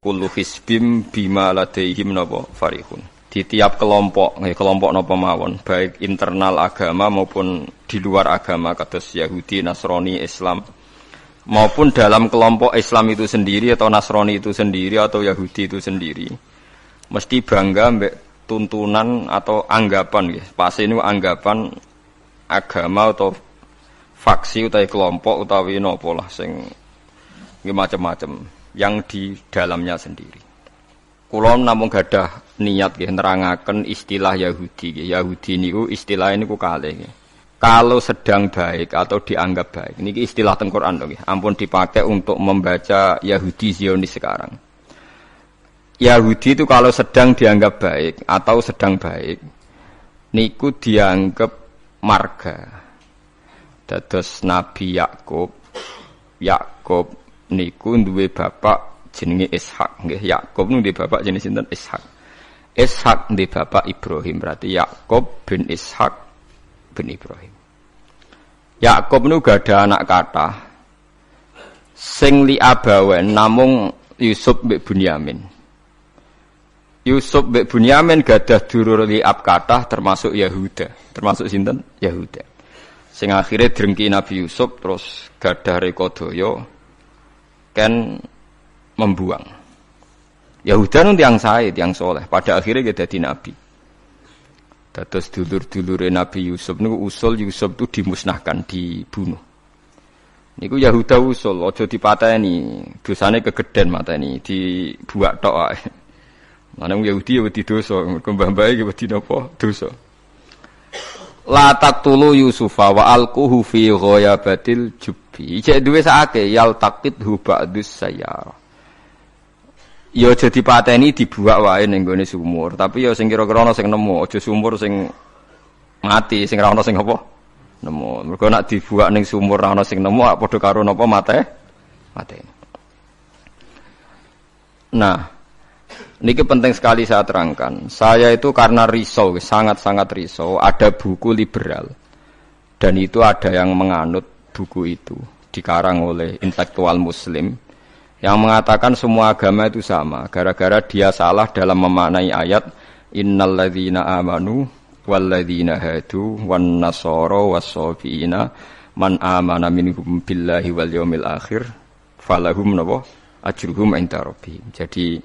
kullu hizbim bima ladaihim napa farihun. Di tiap kelompok napa mawon, baik internal agama maupun di luar agama kados Yahudi, Nasrani, Islam, maupun dalam kelompok Islam itu sendiri atau Nasrani itu sendiri atau Yahudi itu sendiri, mesti bangga mbek tuntunan atau anggapan nggih. Pasti ini anggapan agama atau faksi utawi kelompok utawi napa lah sing macam-macam yang di dalamnya sendiri. Kula namung gadah niat nggih nerangaken istilah Yahudi nggih. Yahudi niku istilah niku kalih nggih. Kalau sedang baik atau dianggap baik. Niki istilah teng Quran to nggih. Ampun dipakai untuk membaca Yahudi Zionis sekarang. Yahudi itu kalau sedang dianggap baik atau sedang baik niku dianggap marga. Dados Nabi Yakub niku duwe bapak jenenge Ishak nggih. Yakub niku duwe bapak jenenge sinten? Ishak. Ishak duwe bapak Ibrahim, berarti Yakub bin Ishak bin Ibrahim. Yakub niku gada anak kathah sing li abawen namung Yusuf mbek Bunyamin. Yusuf mbek Bunyamin gadah dulur liab kathah termasuk Yahuda. Termasuk sinten? Yahuda. Sing akhire drengki Nabi Yusuf terus gadah rekodaya kan membuang. Yahuda nun tiang sae, tiang soleh. Pada akhirnya dia jadi nabi. Dados dulur-dulure Nabi Yusuf niku usul Yusuf itu dimusnahkan, dibunuh. Niku Yahuda usul, aja dipateni, dosane kegeden mateni, dibuak tok ae. Manung Yahudi ya wedi dosa, mergo mbah-mbahe iki wedi napa? Dosa. La taqtulu Yusufa wa alquhu fi ghayabatil jubbi. Cek duwe sakake yal taqidhu ba'dus sayyar. Ya aja dipateni dibuak wae ning gone sumur, tapi ya sing kira-kira ana sing nemu, aja sumur sing mati, sing ra ana sing apa? Nemu. Mergo nek dibuak ning sumur ra ana sing nemu, padha karo napa mate. Nah, niki penting sekali saya terangkan. Saya itu karena risau, sangat-sangat risau, ada buku liberal. Dan itu ada yang menganut buku itu, dikarang oleh intelektual muslim yang mengatakan semua agama itu sama, gara-gara dia salah dalam memaknai ayat innalladzina amanu walladzina hadu wan nasara was-sabiina man amana minhum billahi wal yaumil akhir falahum ajruhum inda rabbihim. Jadi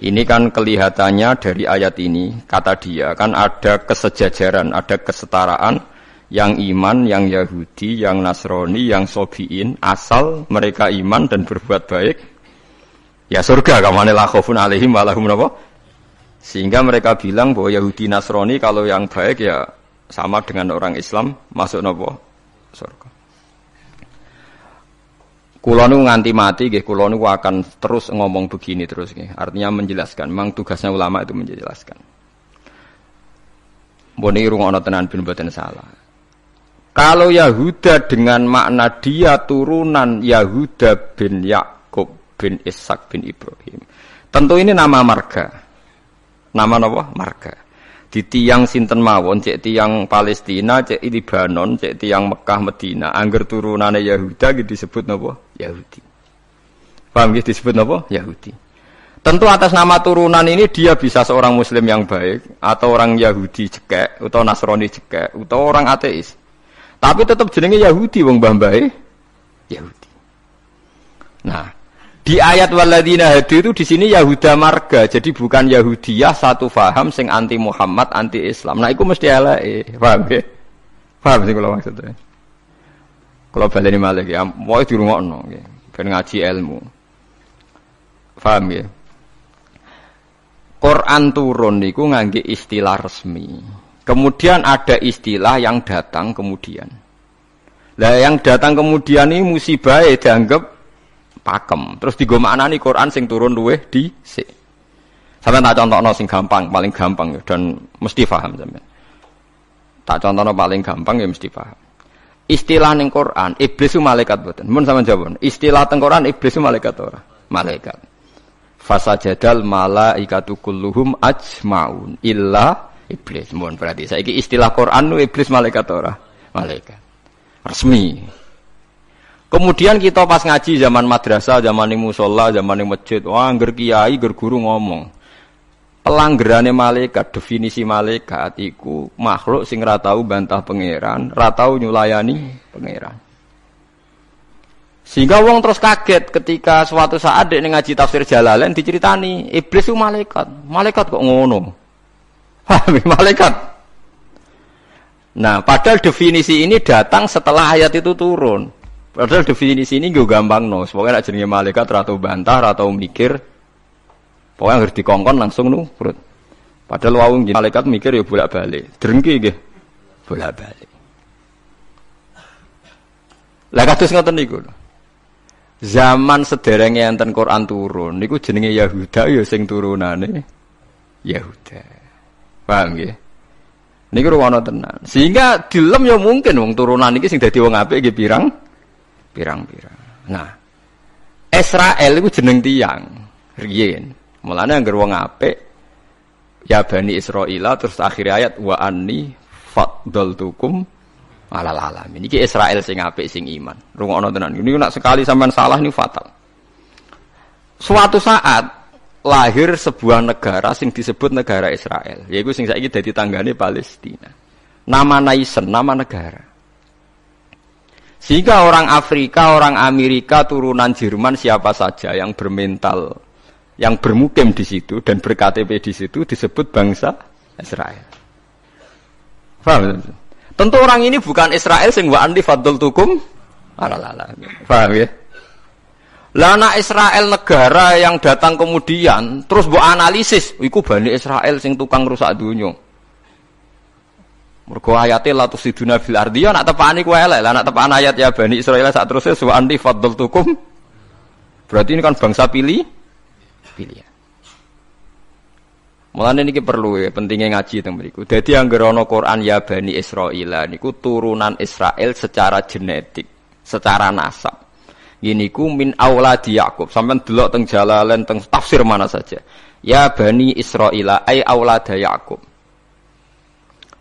ini kan kelihatannya dari ayat ini, kata dia kan ada kesejajaran, ada kesetaraan yang iman, yang Yahudi, yang Nasrani, yang Sobiin, asal mereka iman dan berbuat baik, ya surga. Kamane la khaufun alaihim wa lahum napa? Sehingga mereka bilang bahwa Yahudi Nasrani kalau yang baik ya sama dengan orang Islam masuk napa? Surga. Kula niku nganti mati nggih, kula niku akan terus ngomong begini terus nggih. Artinya menjelaskan, memang tugasnya ulama itu menjelaskan. Mbone rungokno tenan ben mboten salah. Kalau Yahuda dengan makna dia turunan Yahuda bin Yakub bin Ishak bin Ibrahim, tentu ini nama marga. Nama napa? Marga. Di tiang sinten mawon, cek tiang Palestina, cek Libanon, cek tiang Mekah Medina, angger turunane Yahuda gitu disebut napa? Yahudi. Paham gitu disebut napa? Yahudi. Tentu atas nama turunan ini dia bisa seorang muslim yang baik atau orang Yahudi cekek atau Nasrani cekek atau orang ateis. Tapi tetap jenenge Yahudi wong mbah-mbahe Yahudi. Nah, di ayat walladzina hadu itu di sini Yahuda marga, jadi bukan Yahudiyah satu faham sing anti Muhammad, anti Islam. Nah, itu mesti eleke, paham nggih? Paham sing kula maksudnya. Kula baleni malih ya, wae dirungokno nggih, ben ngaji ilmu. Paham nggih? Quran turun niku ngangge istilah resmi. Kemudian ada istilah yang datang kemudian. Lah yang datang kemudian ini musibah dianggap pakem. Terus digo maknani Quran sing turun luweh dhisik. Sampeyan tak contohno sing gampang, paling gampang dan mesti paham sampeyan. Tak contohno paling gampang ya mesti paham. Istilah ning Quran, iblis itu malaikat mboten. Mun sampeyan jawab. Istilah teng Quran iblis itu malaikat ora? Malaikat. Fasajadal malaikatu kulluhum ajmaun illa iblis. Mun berarti saiki istilah Quran nu iblis malaikat ora? Malaikat. Resmi. Kemudian kita pas ngaji zaman madrasah, zaman ning musala, zaman ning masjid, wah angger kiai, angger guru ngomong. Pelanggerane malaikat, definisi malaikat iku makhluk sing ra tau bantah pangeran, ra tau nyulayani pangeran. Sehingga wong terus kaget ketika suatu saat dek ngaji tafsir Jalalain diceritani iblis itu malaikat. Malaikat kok ngono? Paham malaikat? Nah, padahal definisi ini datang setelah ayat itu turun. Padahal definisi ini gue gampang no. Pokoknya nak jenenge malaikat ra tau bantah, ra tau mikir. Pokoknya harus dikongkon langsung nurut. Padahal wawung malaikat mikir ya bolak-balik. Drengki nggih. Bolak-balik. Lah kados ngoten niku. Zaman sederenge enten Quran turun niku jenenge Yahuda ya sing turunane Yahuda. Paham nggih? Niku ruwono tenan. Sehingga dilem ya mungkin wong turunan iki sing dadi wong apik nggih pirang-pirang. Nah, Israel iku jeneng tiyang riyen. Mulane anggere wong apik ya Bani Israila terus akhir ayat wa anni faddaltukum alal alamin. Iki Israel sing apik sing iman. Rungokno tenan. Niku nek sekali sampean salah niku fatal. Suatu saat lahir sebuah negara sing disebut negara Israel, yaitu sing saiki dadi tanggane Palestina. Nama nation, nama negara. Sehingga orang Afrika, orang Amerika, turunan Jerman siapa saja yang bermental yang bermukim di situ dan ber-KTP di situ disebut bangsa Israel. Paham? Tentu orang ini bukan Israel sing wa anti faddaltukum alal. Paham ya? Lah anak Israel negara yang datang kemudian terus mbok analisis, iku Bani Israel sing tukang rusak dunya. Mergo ayate la tusiduna fil ardi ya nak tepani ku elek, lah nak tepan ayat ya Bani Israel sak terusé wa anti faddaltukum. Berarti ini kan bangsa pilihan. Mulane niki perlu ya, pentingnya ngaji teng mriku. Dadi anggere ana Quran ya Bani Israil niku turunan Israel secara genetik, secara nasab. Niku min auladi Yakub. Sampeyan delok teng Jalalain teng tafsir mana saja. Ya Bani Israil ai aulada Yakub.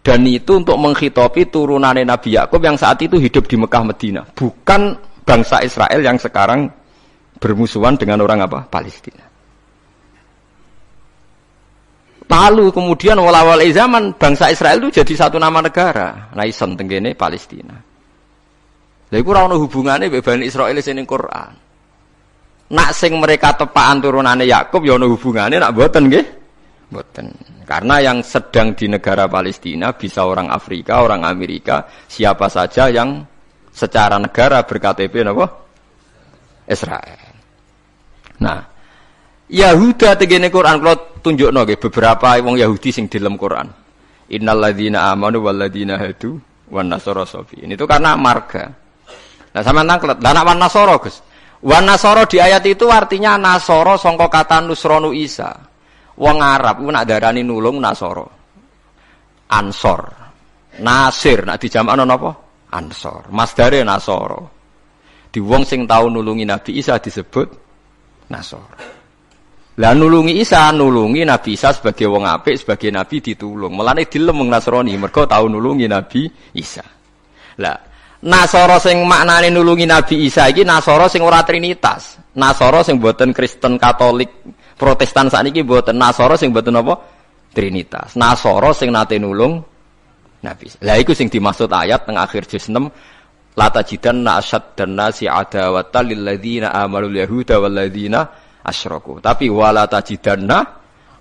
Dan itu untuk menghitopi turunannya Nabi Yakub yang saat itu hidup di Mekah Medina, bukan bangsa Israel yang sekarang bermusuhan dengan orang apa? Palestina. Lalu kemudian wala-wala zaman bangsa Israel itu jadi satu nama negara, nation tenggene Palestina. Lha iku ora ono hubungane mbek Bani Israil sing ning Quran. Nak sing mereka tepaan turunane Yakub ya ono hubungane, nak mboten nggih? Mboten. Karena yang sedang di negara Palestina bisa orang Afrika, orang Amerika, siapa saja yang secara negara ber-KTP napa? Israel. Nah, Yahuda tegene Quran kalau tunjukno nggih beberapa wong Yahudi sing di dalam Quran. Innal ladzina amanu wal ladzina hadu wan nasara safi. Ini itu karena marga. Nah sampean tanglet, lah nek wan nasara Gus. Wan nasara di ayat itu artinya nasara sangka kata nusronu Isa. Wong Arab ku nak darani nulung nasara. Ansor. Nasir nak dijamakno napa? Ansor. Masdare nasara. Di wong sing tau nulungi Nabi Isa disebut nasara. Lah nulungi Isa, nulungi Nabi Isa sebagai wong apik, sebagai nabi ditulung. Mulane dilem wong Nasrani mergo tau nulungi Nabi Isa. Lah Nasara sing maknane nulungi Nabi Isa iki Nasara sing ora trinitas. Nasara sing boten Kristen Katolik Protestan sakniki boten Nasara sing boten apa? Trinitas. Nasara sing nate nulung Nabi Isa. Lah iku sing dimaksud ayat teng akhir juz 6 la tajidanna asyaddan nasi adawatan lil ladzina amanu yahuda wal ladzina asyraku. Tapi wala tajidanna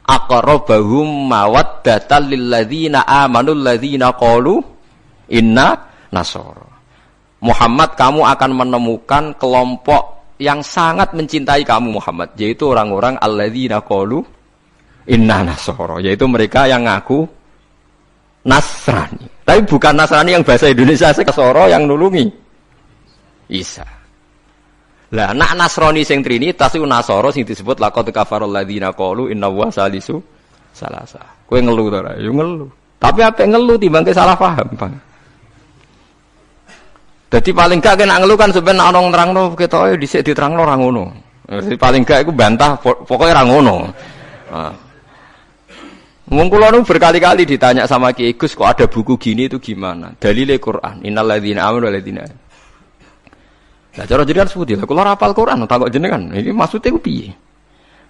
aqrabahum mawaddatan lil ladzina amanu ladzina qalu inna nasara. Muhammad, kamu akan menemukan kelompok yang sangat mencintai kamu Muhammad, yaitu orang-orang alladzina qalu inna nasara, yaitu mereka yang ngaku Nasrani. Tapi bukan Nasrani yang bahasa Indonesia sekasoro yang nulungi Isa. Lah nak Nasrani sing Trinitas iku Nasara sing disebut laqad kafarul ladzina qalu inna wa salisu salasa. Kowe ngelu to ora? Yo ngelu. Tapi apik ngelu timbang salah paham, Bang. Dadi paling gak kena ngelu kan sampeyan ana nerangno ketoke dhisik diterangno ora ngono. Dadi paling gak iku bantah pokoke ora ngono. Nah. Wong kula nu berkali-kali ditanya sama Ki Gus kok ada buku gini itu gimana? Dalile Quran. Innal ladzina amanu wal ladzina. Lah cara jenengan sepundi? Lah kula hafal Quran takok jenengan. Iki maksude ku piye?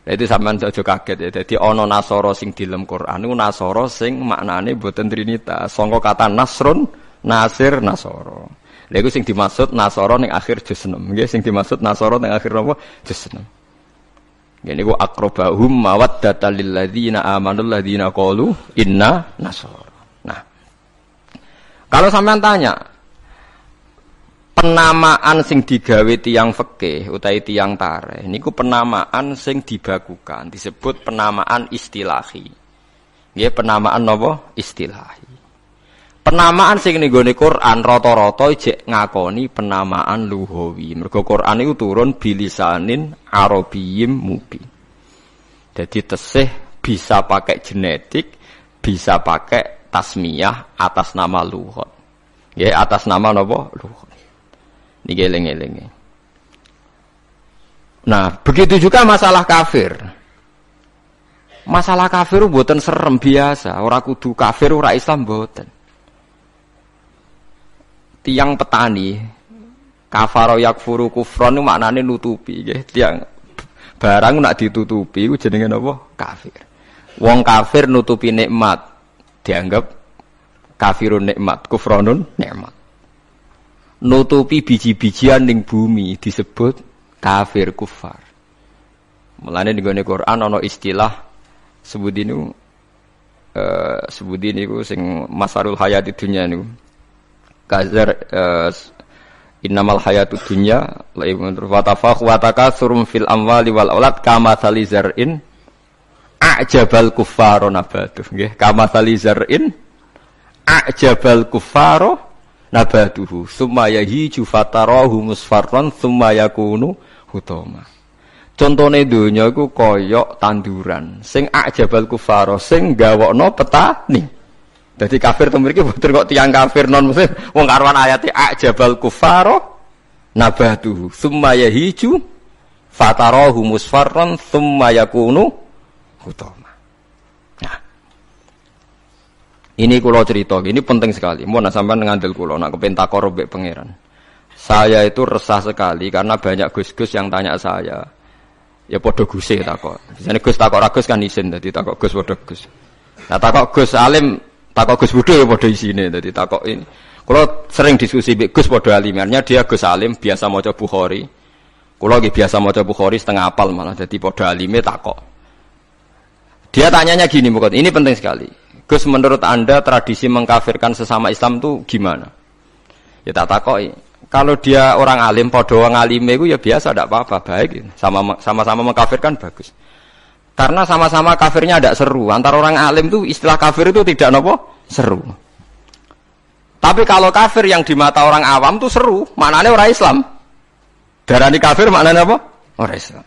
Lah itu sampean aja kaget ya. Dadi ana nasara sing dilem Quran niku nasara sing maknane boten trinitas. Sangka kata nasrun, nasir, nasara. Lha iku sing dimaksud nasara ning akhir juz 6. Nggih sing dimaksud nasara ning akhir napa? Juz 6. Ngene iku aqrabahum mawaddatal lil ladzina amanu ladzina qalu inna nasara. Nah. Kalau sampean tanya penamaan sing digawe tiyang fikih utawi tiyang tarikh niku penamaan sing dibakukan disebut penamaan istilahi. Nggih penamaan napa? Istilahi. Penamaan sing ning gone Quran rata-rata jek ngakoni penamaan lughawi. Mergo Quran iku turun bilisanin arabiyyim mubin. Jadi tesih bisa pakai genetik, bisa pakai tasmiyah atas nama lughat. Nggih atas nama napa? Lughat. Niki eling-elinge. Nah, begitu juga masalah kafir. Masalah kafir mboten serem biasa, ora kudu kafir ora Islam mboten. Tiang petani kafaro yakfuru kufron itu maknane nutupi nggih. Tiang barang nak ditutupi iku jenenge napa? Kafir. Wong kafir nutupi nikmat dianggap kafirun nikmat, kufronun nikmat. Nutupi biji-bijian ning bumi disebut kafir kufar. Mulane ning Quran ana istilah sebut niku sing masarul hayati dunya niku. Kazar innamal hayatud dunya laibun wa tafakhu wa takatsurum fil amwali wal aulad kama salizar'in a'jabal kuffara nabatuh nggih kama salizar'in a'jabal kuffara nabatuhu summa yahiju fatarahu musfarran summa yakunu hutama. Contone donya iku kaya tanduran sing a'jabal kuffara sing gawokno petani. Jadi kafir itu mriki boten kok tiyang kafir non muslim wong karuan ayate a'jabal kuffara nabatuhu summa yahiju fatarahu musfarran summa yakunu hutama. Nah. Ini kula cerita, ini penting sekali. Mun sampean ngandel kula nak kepen takor mbek pangeran. Saya itu resah sekali karena banyak gus-gus yang tanya saya. Ya padha guse takok. Bisane Gus takok ra Gus kan isin dadi takok Gus padha Gus. Nah takok Gus alim takok Gus Budhe ya padha isine dadi takok ini. Kula sering diskusi mbek Gus padha alimarnya dia Gus alim biasa maca Bukhari. Kula nggih biasa maca Bukhari setengah apal malah dadi padha alime takok. Dia tanyanya gini bukan, ini penting sekali. Gus menurut Anda tradisi mengkafirkan sesama Islam itu gimana? Ya tak takoki. Kalau dia orang alim padha wong alime iku ya biasa ndak apa-apa, baik. Sama-sama mengkafirkan bagus. Karena sama-sama kafirnya tidak seru. Antara orang alim itu istilah kafir itu tidak nopo seru. Tapi kalau kafir yang di mata orang awam itu seru, maknanya orang Islam. Darani kafir maknanya apa? Orang Islam.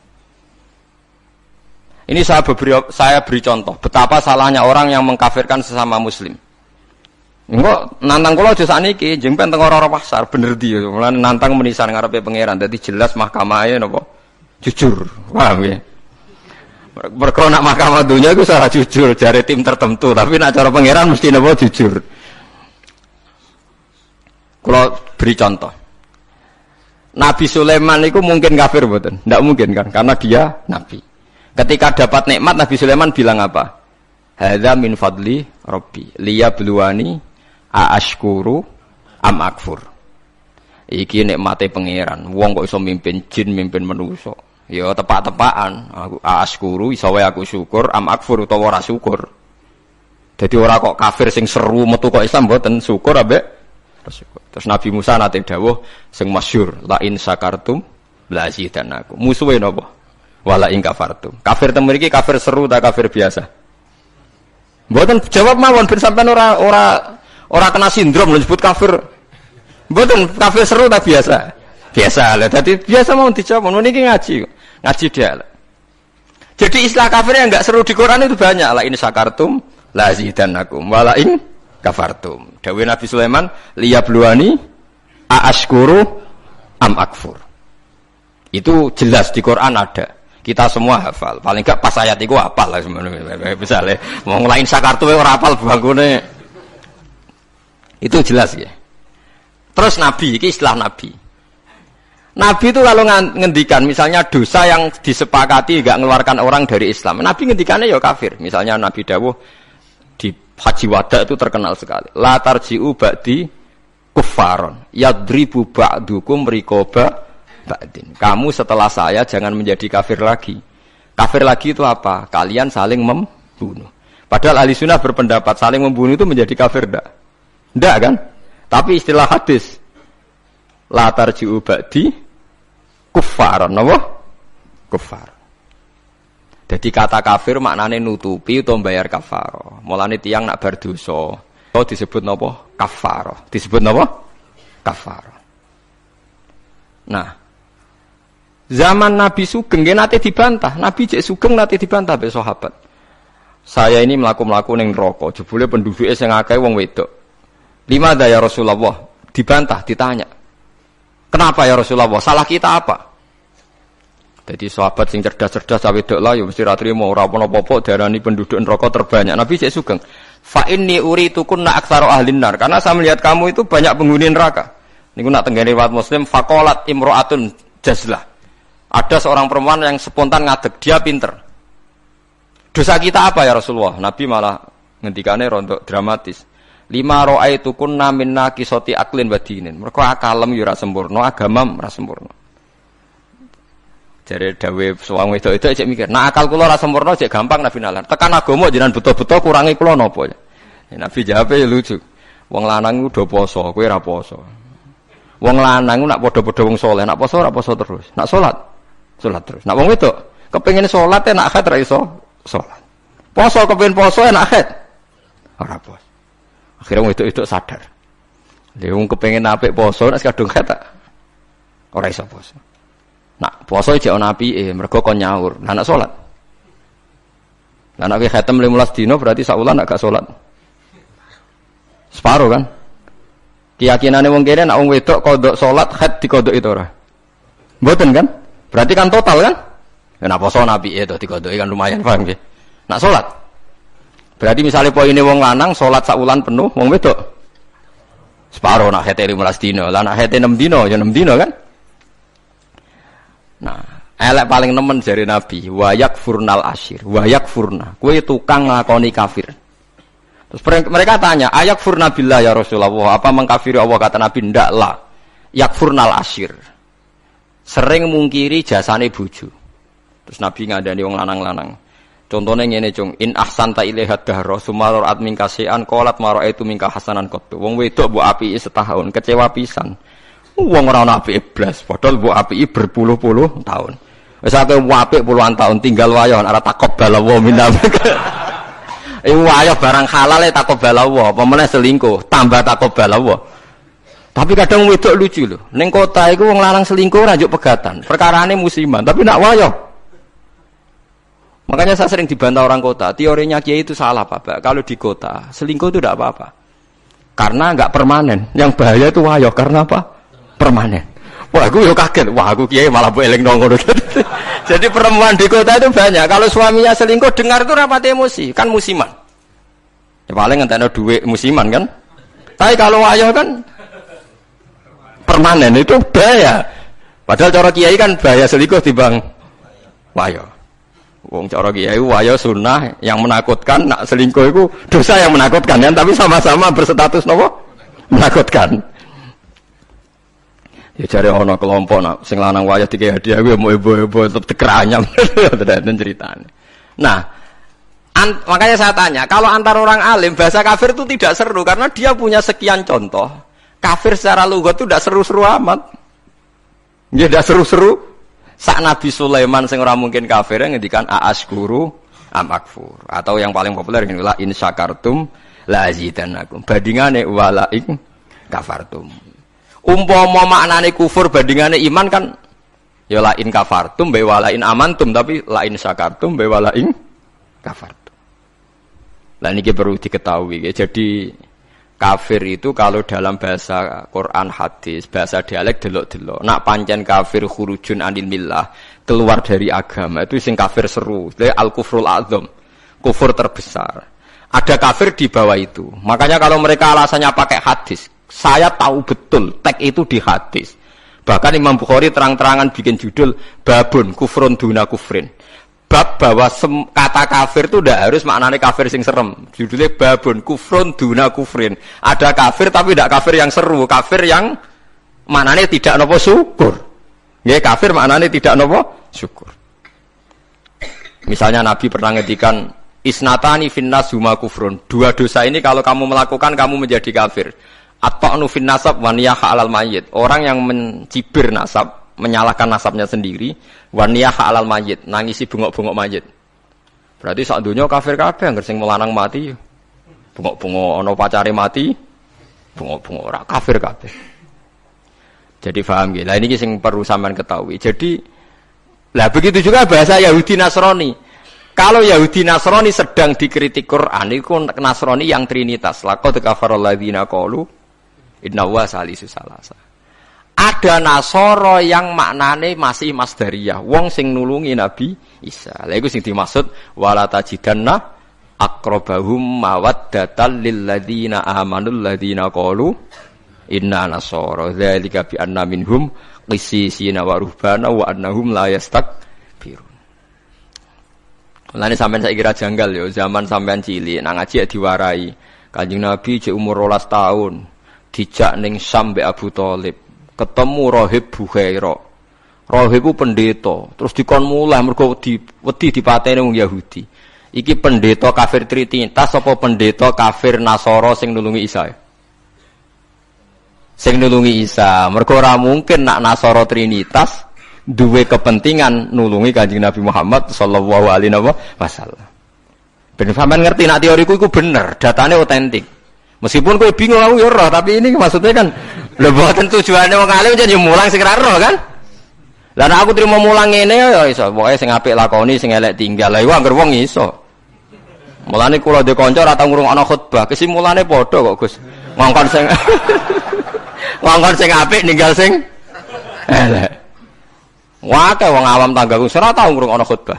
Ini saya beri contoh betapa salahnya orang yang mengkafirkan sesama Muslim. Engko nantang kula aja sakniki, jeng penteng ora-ora pasar bener di. Mulane nantang menisan ngarepe pangeran. Dadi jelas mahkamahe napa? Jujur. Paham ya? Mergo nak mahkamah dunia iku salah jujur jare tim tertentu, tapi nak cara pangeran mesti napa jujur. Kalau beri contoh. Nabi Sulaiman itu mungkin kafir mboten? Ndak mungkin kan karena dia nabi. Ketika dapat nikmat Nabi Sulaiman bilang apa? Hadza min fadli rabbi liyabluwani aashkuru am akfur. Iki nikmate pangeran. Wong kok iso mimpin jin, mimpin manusa. Ya tepak-tepakan aku askuru iso wae aku syukur am akfur utawa ora syukur. Dadi ora kok kafir sing seru metu kok Islam mboten syukur ambek syukur. Terus Nabi Musa nate dawuh sing masyhur la in sakartum la zidanakum. Musuhe napa? Wala in kafartum. Kafir teng mriki kafir seru ta kafir biasa? Mboten jawab mawon ben sampean ora kena sindrom disebut kafir. Mboten kafir seru ta biasa? Biasa lah. Dadi biasa mau dijawab niki ngaji dia. Jadi istilah kafir yang enggak seru di Quran itu banyak. La in sakartum la zidanakum wala in kafartum. Dawuh Nabi Sulaiman liyabluwani aashkuru am akfur. Itu jelas di Quran ada. Kita semua hafal. Paling enggak pas ayat iku hafal lah sebenarnya. Misale wong lain sakartu ora hafal bangkune. Itu jelas ya. Terus Nabi iki istilah Nabi. Nabi itu kalau ngendikan misalnya dosa yang disepakati enggak mengeluarkan orang dari Islam. Nabi ngendikannya ya kafir. Misalnya Nabi dawuh di Haji Wada itu terkenal sekali. La tarji'u ba'di kuffaron yadribu ba'dukum riqaba ba'din. Kamu setelah saya jangan menjadi kafir lagi. Kafir lagi itu apa? Kalian saling membunuh. Padahal ahli sunnah berpendapat saling membunuh itu menjadi kafir enggak? Enggak kan? Tapi istilah hadis la tarji'u ba'di kuffaron, apa? Kuffar. Jadi kata kafir maknanya nutupi atau bayar kafaroh. Mulane tiyang nak berdosa, disebut napa? Kafaroh. Disebut napa? Kafaroh. Nah, zaman Nabi Sugeng nate dibantah. Nabi cek Sugeng nate dibantah be sahabat. Saya ini mlaku-mlaku ning neraka, jebule penduduke sing akeh wong wedok. Limada ya Rasulullah? Dibantah, ditanya. Kenapa ya Rasulullah? Salah kita apa? Jadi sahabat sing cerdas-cerdas cawe wedok lah ya mesti ra trimo ora apa-apa diarani penduduk neraka terbanyak. Nabi cek Sugeng. Fa inni uritukunna aktsaru ahlin nar. Karena saya melihat kamu itu banyak penghuni neraka. Niku nak tenggene riwayat Muslim faqalat imra'atun jazlah. Ada seorang perempuan yang spontan ngadeg, dia pinter. Dosa kita apa ya Rasulullah? Nabi malah ngendikane rontok dramatis. 5 ra'aitukunna minna qisati aqlin wa dinin. Mergo akalem yo ora sempurna, agama ora sempurna. Jare dawe suwang wedok-wedok cek mikir, "Nah akal kula ora sempurna cek gampang Nabi nalar. Tekan agama jenengan betul-betul kurangi kula napa ya?" Nabi jawab lucu. Wong lanang ku do poso, kowe ora poso. Wong lanang ku nak padha-padha wong saleh, nak poso ora poso terus. Nak salat terus. Nak wong wedok kepengin salat nak haid ra iso salat. Poso kepengin poso nak haid ora poso. Akhirnya wong wedok sadar. Lha wong kepengin apik poso nek kadung haid ora iso poso. Nak poso jek ana apike, mergo kon nyaur. Lah nak salat. Lah nek khatam 15 dina berarti sak wulan nak gak salat. Separo kan? Keyakinane wong kene nak wong wedok kodok salat haid dikodok itu ora. Mboten kan? Berarti kan total kan? Ya nak poso apike to dikodoki kan lumayan paham nggih. Nak salat. Berarti misalnya poine wong lanang salat sak wulan penuh, wong wedok separo nak haid 15 dina. Lah nak haid 6 dina ya 6 dina kan? Nah, elek paling nemen jari Nabi, wayak furnal asyir, wayak furna. Kue tukang nglakoni kafir. Terus mereka tanya, ayak furna billah ya Rasulullah, apa mengkafiri Allah? Kata Nabi, ndak lah. Yak furnal asyir. Sering mungkiri jasane bojo. Terus Nabi ngandani wong lanang-lanang. Contohnya ngene cung, in ahsanta ilaiha dahra summa ra'at minka syai'an qalat ma ra'aitu minka hasanan qattu. Wong wedok mbok apiki setahun, kecewa pisan. Wong ora ana apike blas, padahal mbok apiki berpuluh-puluh tahun. Wis akeh apik puluhan tahun tinggal wayo ora takobal wa minna. Wayo barang halal takobal wa, apa meneh selingkuh, tambah takobal wa. Tapi kadang wedok lucu lho. Ning kota iku wong lanang selingkuh ora njuk pegatan. Perkarane musiman, tapi nak wayo. Makanya saya sering dibantah orang kota, teorinya Kiai itu salah Pak. Kalau di kota, selingkuh itu tidak apa-apa. Karena enggak permanen. Yang bahaya itu wayo, karena apa? Permanen. Wah, aku yo kaget. Wah, aku Kiai malah mbok eling nang ngono. Jadi perempuan di kota itu banyak. Kalau suaminya selingkuh dengar itu rapat emosi, kan musiman. Ya paling ngentekno duit musiman kan. Tapi kalau wayo kan permanen itu bahaya. Padahal cara Kiai kan bahaya selingkuh timbang wayo. Wong cara Kiai wayo sunnah yang menakutkan, nak selingkuh itu dosa yang menakutkan kan, tapi sama-sama berstatus nopo? Menakutkan. Ya jare ana kelompok nak sing lanang wayah dikei hadiah kuwi mau ibu-ibu tetep dikeranyam dan ceritane. Nah, makanya saya tanya, kalau antar orang alim bahasa kafir itu tidak seru karena dia punya sekian contoh. Kafir secara lughat itu tidak seru-seru amat. Ya tidak seru-seru. Sak Nabi Sulaiman sing ora mungkin kafir ngendikan a'askuru am akfur, atau yang paling populer ngene la in syakartum la azidannakum. Bandingane wala in kafartum. Umpama maknane kufur bandingane iman kan ya la in kafartum be wala in amantum, tapi la in syakartum be wala in kafartum. Lah niki perlu diketahui ya. Jadi kafir itu kalau dalam bahasa Quran hadis, bahasa dialek delok-delok. Nak pancen kafir khurujun anil millah, keluar dari agama, itu sing kafir seru. Itu al-kufrul a'zam, kufur terbesar. Ada kafir di bawah itu. Makanya kalau mereka alasannya pakai hadis, saya tahu betul teks itu di hadis. Bahkan Imam Bukhari terang-terangan bikin judul babun kufrun duna kufrin. Bab bahwa kata kafir itu tidak harus maknanya kafir sing serem. Judulnya babun kufrun duna kufrin. Ada kafir tapi tidak kafir yang seru, kafir yang maknanya tidak nopo syukur. Ya kafir maknanya tidak nopo syukur. Misalnya Nabi pernah ngedikan isnatani finnas huma kufrun. Dua dosa ini kalau kamu melakukan kamu menjadi kafir. At-ta'nu fin nasab wa niyaha 'alal mayyit. Orang yang mencibir nasab, menyalahkan nasabnya sendiri, wa niyaha 'alal mayyit, nangisi bengok-bengok mayit. Berarti sak donya kafir kabeh anggere sing melanang mati. Bengok-bengok ana pacare mati, bengok-bengok ora kafir kabeh. Jadi paham nggih. Lah ini sing perlu sampean ketahui. Jadi lah begitu juga bahasa Yahudi Nasrani. Kalau Yahudi Nasrani sedang dikritik Quran, itu Nasrani yang trinitas. Laqad kafaral ladzina qalu inna huwa salisu salasa. Ada Nasoro yang maknane masih masdariyah, wong sing nulungi Nabi Isa. Lha iku sing dimaksud wala tajidanna aqrabahum mawaddatan lil ladzina amanul ladzina qalu inna nasara. Dzalika bi anna minhum qissisina wa ruhbana wa annahum la yastakbirun. Lane sampean saiki kira janggal yo, zaman sampean cilik nang ngaji diwarai. Kanjeng Nabi cek umur 12 tahun, dijak ning Syam mbek Abu Thalib, ketemu Rahib Bukhaira. Rahib ku pendeta, terus dikon mulih mergo wedi dipateni wong Yahudi. Iki pendeta kafir trinitas apa pendeta kafir Nasara sing nulungi Isa? Sing nulungi Isa, mergo ora mungkin nak Nasara Trinitas duwe kepentingan nulungi Kanjeng Nabi Muhammad sallallahu alaihi wasallam. Ben sampean ngerti nak teoriku iku bener, datane otentik. Meskipun kowe bingung aku ya roh, tapi ini maksudnya kan lho mboten tujuane wong alim jan yo mulang sing ra roh kan. Lah nek aku trimo mulang ngene ya iso, pokoke sing apik lakoni, sing elek tinggal. Lah iku anggere wong iso. Mulane kula dhe kanca ora tau ngrungokno khutbah, kesimulane padha kok Gus. Ngongkon sing ngongkon sing apik ninggal sing elek. Wae wong awam tanggaku ora tau ngrungokno khutbah.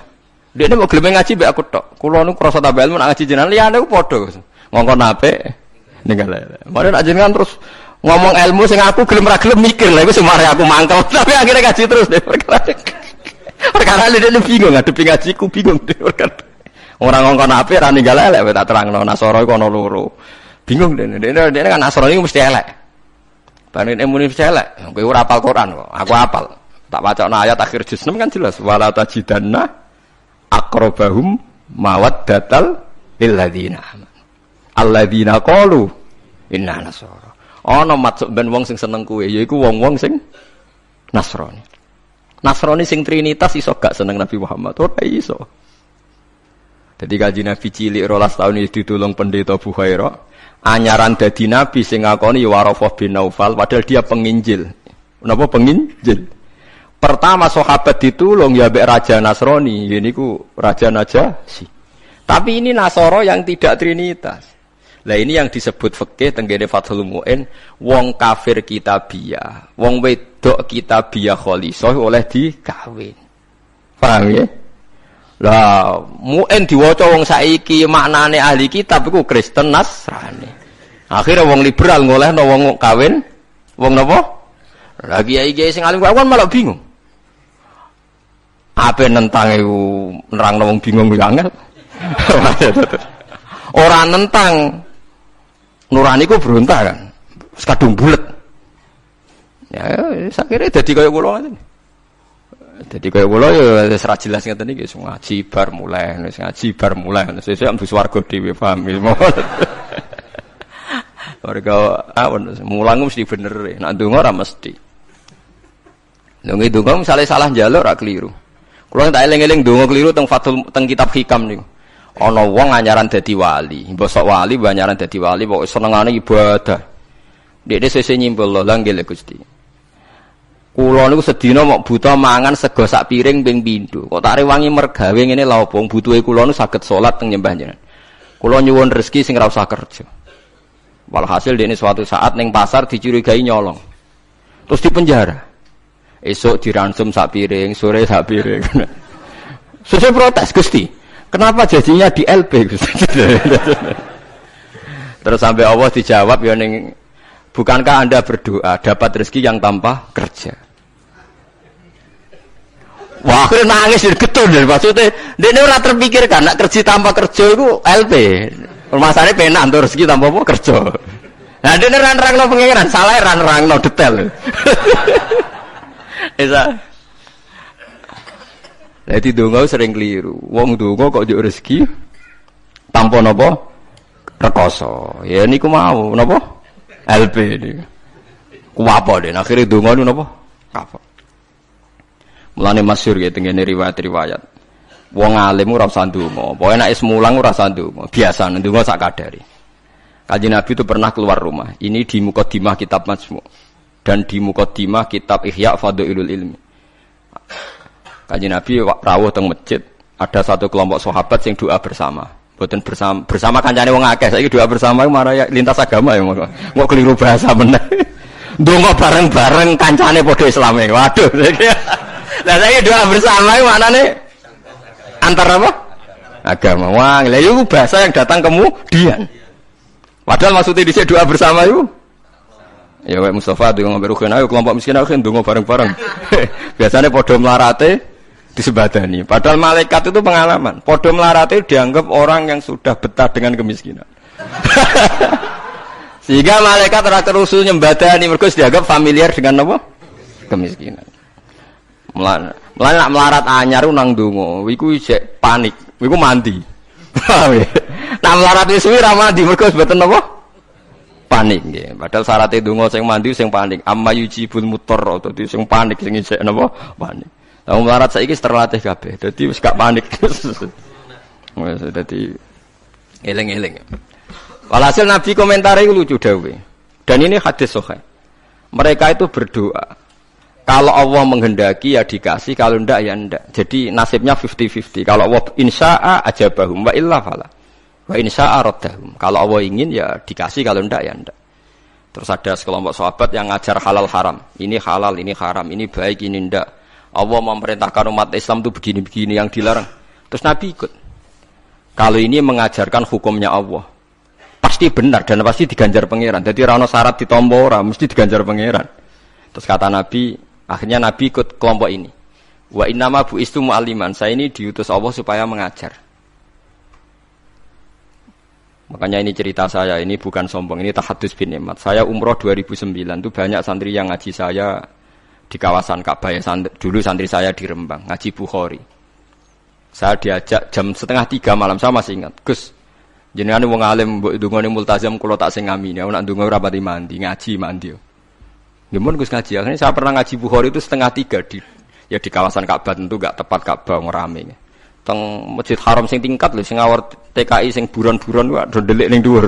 Dekne mau gelem ngaji mbek aku tok. Kula nu krasa tambah ilmu nak ngaji jenengan liyane ku padha. Ngongkon apik ninggal elek. Mare nak jenengan terus ngomong ilmu sing aku gelem ra gelem mikir lha iku semare aku mangkel. Tapi akhirnya ngaji terus deh perkara ini bingung ngadepi ngajiku bingung deh perkara. Ora ngongkon apik ra ninggal elek tak terangno Nasara iku ana loro. Bingung dene kan Nasara iku mesti elek. Banen muni elek, kowe ora hafal Quran kok. Aku hafal. Tak wacana ayat akhir juz 6 kan jelas wala tajidanna aqrabahum mawaddatal lil ladzina alladzina qalu inna nasara. Ana maksud ben wong sing seneng kowe yaiku wong-wong sing Nasrani. Nasrani sing trinitas iso gak seneng Nabi Muhammad ora iso. Dadi Kanjeng Nabi cilik 12 tahun iki ditulung pendeta Bukhaira. Anyaran dadi nabi sing ngakoni Warafah bin Naufal padahal dia penginjil. Napa penginjil? Pertama sahabat ditulung ya mbek Raja Nasrani, niku Raja Najasyi. Tapi ini Nasara yang tidak trinitas. Lah ini yang disebut fikih tenggene Fathul Mu'in, wong kafir kitabiah, wong wedok kitabiah khalisah oleh dikawin. Paham ya? Lah Mu'in diwaca wong saiki maknane ahli kitab iku Kristen Nasrani. Akhirnya wong liberal ngolehno wong kawin wong napa? Lagi kiai sing alim kan malah bingung. Apa nentang iku nerangno wong bingung ku angel. Ora nentang nurani ku berontak kan. Wis kadung bulet. Ya sakire dadi kaya kula ngene. Dadi kaya kula ya wis ra jelas ngeten iki ngaji bar mulai, wis ngaji bar mulai. Sesuk ambus warga dhewe paham. Warga mulang mesti bener. Nek ndonga ora mesti. Nek ndonga misale salah njaluk ora keliru. Kula tak eling-eling ndonga keliru teng Fathul teng kitab Hikam niku. Ana wong anyaran dadi wali, mbosok wali anyaran dadi wali pokoke senengane ibadah. Dekne sesuk nyimpul lho nggih Gusti. Kula niku sedina mok buta mangan sego sak piring ping pindho. Kok tak rewangi mergawe ngene lha opo butuhe kula niku saged salat teng nyembah jenengan. Kula nyuwun rezeki sing ora usah kerja. Walhasil dekne suatu saat ning pasar dicurigai nyolong. Terus dipenjara. Esok diransum sak piring, sore sak piring. Sesuai protes Gusti. Kenapa jadinya di LP Gusti? Terus sampai Allah dijawab ya ning bukankah Anda berdoa dapat rezeki yang tanpa kerja? Wah, akhirnya nangis getun deh maksudnya. Dia ora terpikirkan nak kerja tanpa kerja itu LP. Masalahnya penak untuk rezeki tanpa apa kerja. Nah, dia nerang-nerang pengiran, salah nerang detail. Isa. Jadi donga sering keliru. Wong donga kok njuk rezeki tanpa napa rekoso. Ya niku mau napa? LP niku. Ku apa den akhire donga niku napa? Kapok. Mulane masyhur ya tengene riwayat-riwayat. Wong alim ora usah ndonga, pokoke nek is mulang ora usah ndonga, biasa ndonga sak kadare. Kanjeng Nabi itu pernah keluar rumah. Ini di mukadimah kitab Majmu' dan di mukadimah kitab Ihya Fadhailul Ilmi. Kanjeng Nabi rawuh teng masjid, ada satu kelompok sahabat yang doa bersama. Mboten bersama kancane wong akeh, saiki doa bersama marah ya lintas agama ya mau keliru bahasa meneh. Ndonga bareng-bareng kancane padha Islame. Waduh. Lah saiki doa bersama maknane antar apa? Agama. Wah, lha itu bahasa yang datang kemudian. Padahal maksudnya dhisik doa bersama itu. Ya wae Mustafa donga berugen ayo kelompok miskin ayo donga bareng-bareng. Biasanya padha melarate disebadani. Padahal malaikat itu pengalaman. Padha melarate dianggap orang yang sudah betah dengan kemiskinan. Sehingga malaikat ora terusu nyembadani mergo dianggap familiar dengan apa? Kemiskinan. Mulane nak melarat anyar nang donga, iku isih panik, iku mandi. Nak melarat wis suwi ra mandi mergo mboten apa? Panik nggih. Padahal syaratnya donga sing mandi sing panik. Amma yujibul mutarr, dadi sing panik sing isih napa? Panik. Lah melarat saiki wis terlatih kabeh. Dadi wis gak panik. Wis dadi eling-eling. Walhasil Nabi komentare iku lucu dawuhe. Dan ini hadis sahih. Mereka itu berdoa. Kalau Allah menghendaki ya dikasih, kalau ndak ya ndak. Jadi nasibnya 50-50. Kalau Allah insya'a ajabahum wa illa fala. Wa insya'a raddahum. Kalau Allah ingin ya dikasih, kalau ndak ya ndak. Terus ada sekelompok sahabat yang ngajar halal haram. Ini halal, ini haram, ini baik, ini ndak. Allah memerintahkan umat Islam itu begini-begini yang dilarang. Terus Nabi ikut. Kalau ini mengajarkan hukumnya Allah, pasti benar dan pasti diganjar pangeran. Jadi ra ono syarat ditampa ora, mesti diganjar pangeran. Terus kata Nabi, akhirnya Nabi ikut kelompok ini. Wa innama bu'istu mu'alliman. Saya ini diutus Allah supaya mengajar. Makanya ini cerita saya, ini bukan sombong, ini tahadus bin nikmat. Saya umroh 2009 itu banyak santri yang ngaji saya di kawasan Ka'bah ya. Dulu santri saya di Rembang, ngaji Bukhari. Saya diajak jam 2:30 malam, saya masih ingat. Gus, jenengan wong alim mbok ndongane multazam kula tak sing ngamini. Aku nak ndonga ora pati mandi, ngaji mandi. Gimana Gus ngaji? Akhirnya saya pernah ngaji Bukhari itu 2:30 di kawasan Ka'bah, tentu gak tepat Ka'bah ngerame. Teng Masjid Haram sing tingkat lho, sing awor TKI sing buron-buron wae do delik ning dhuwur.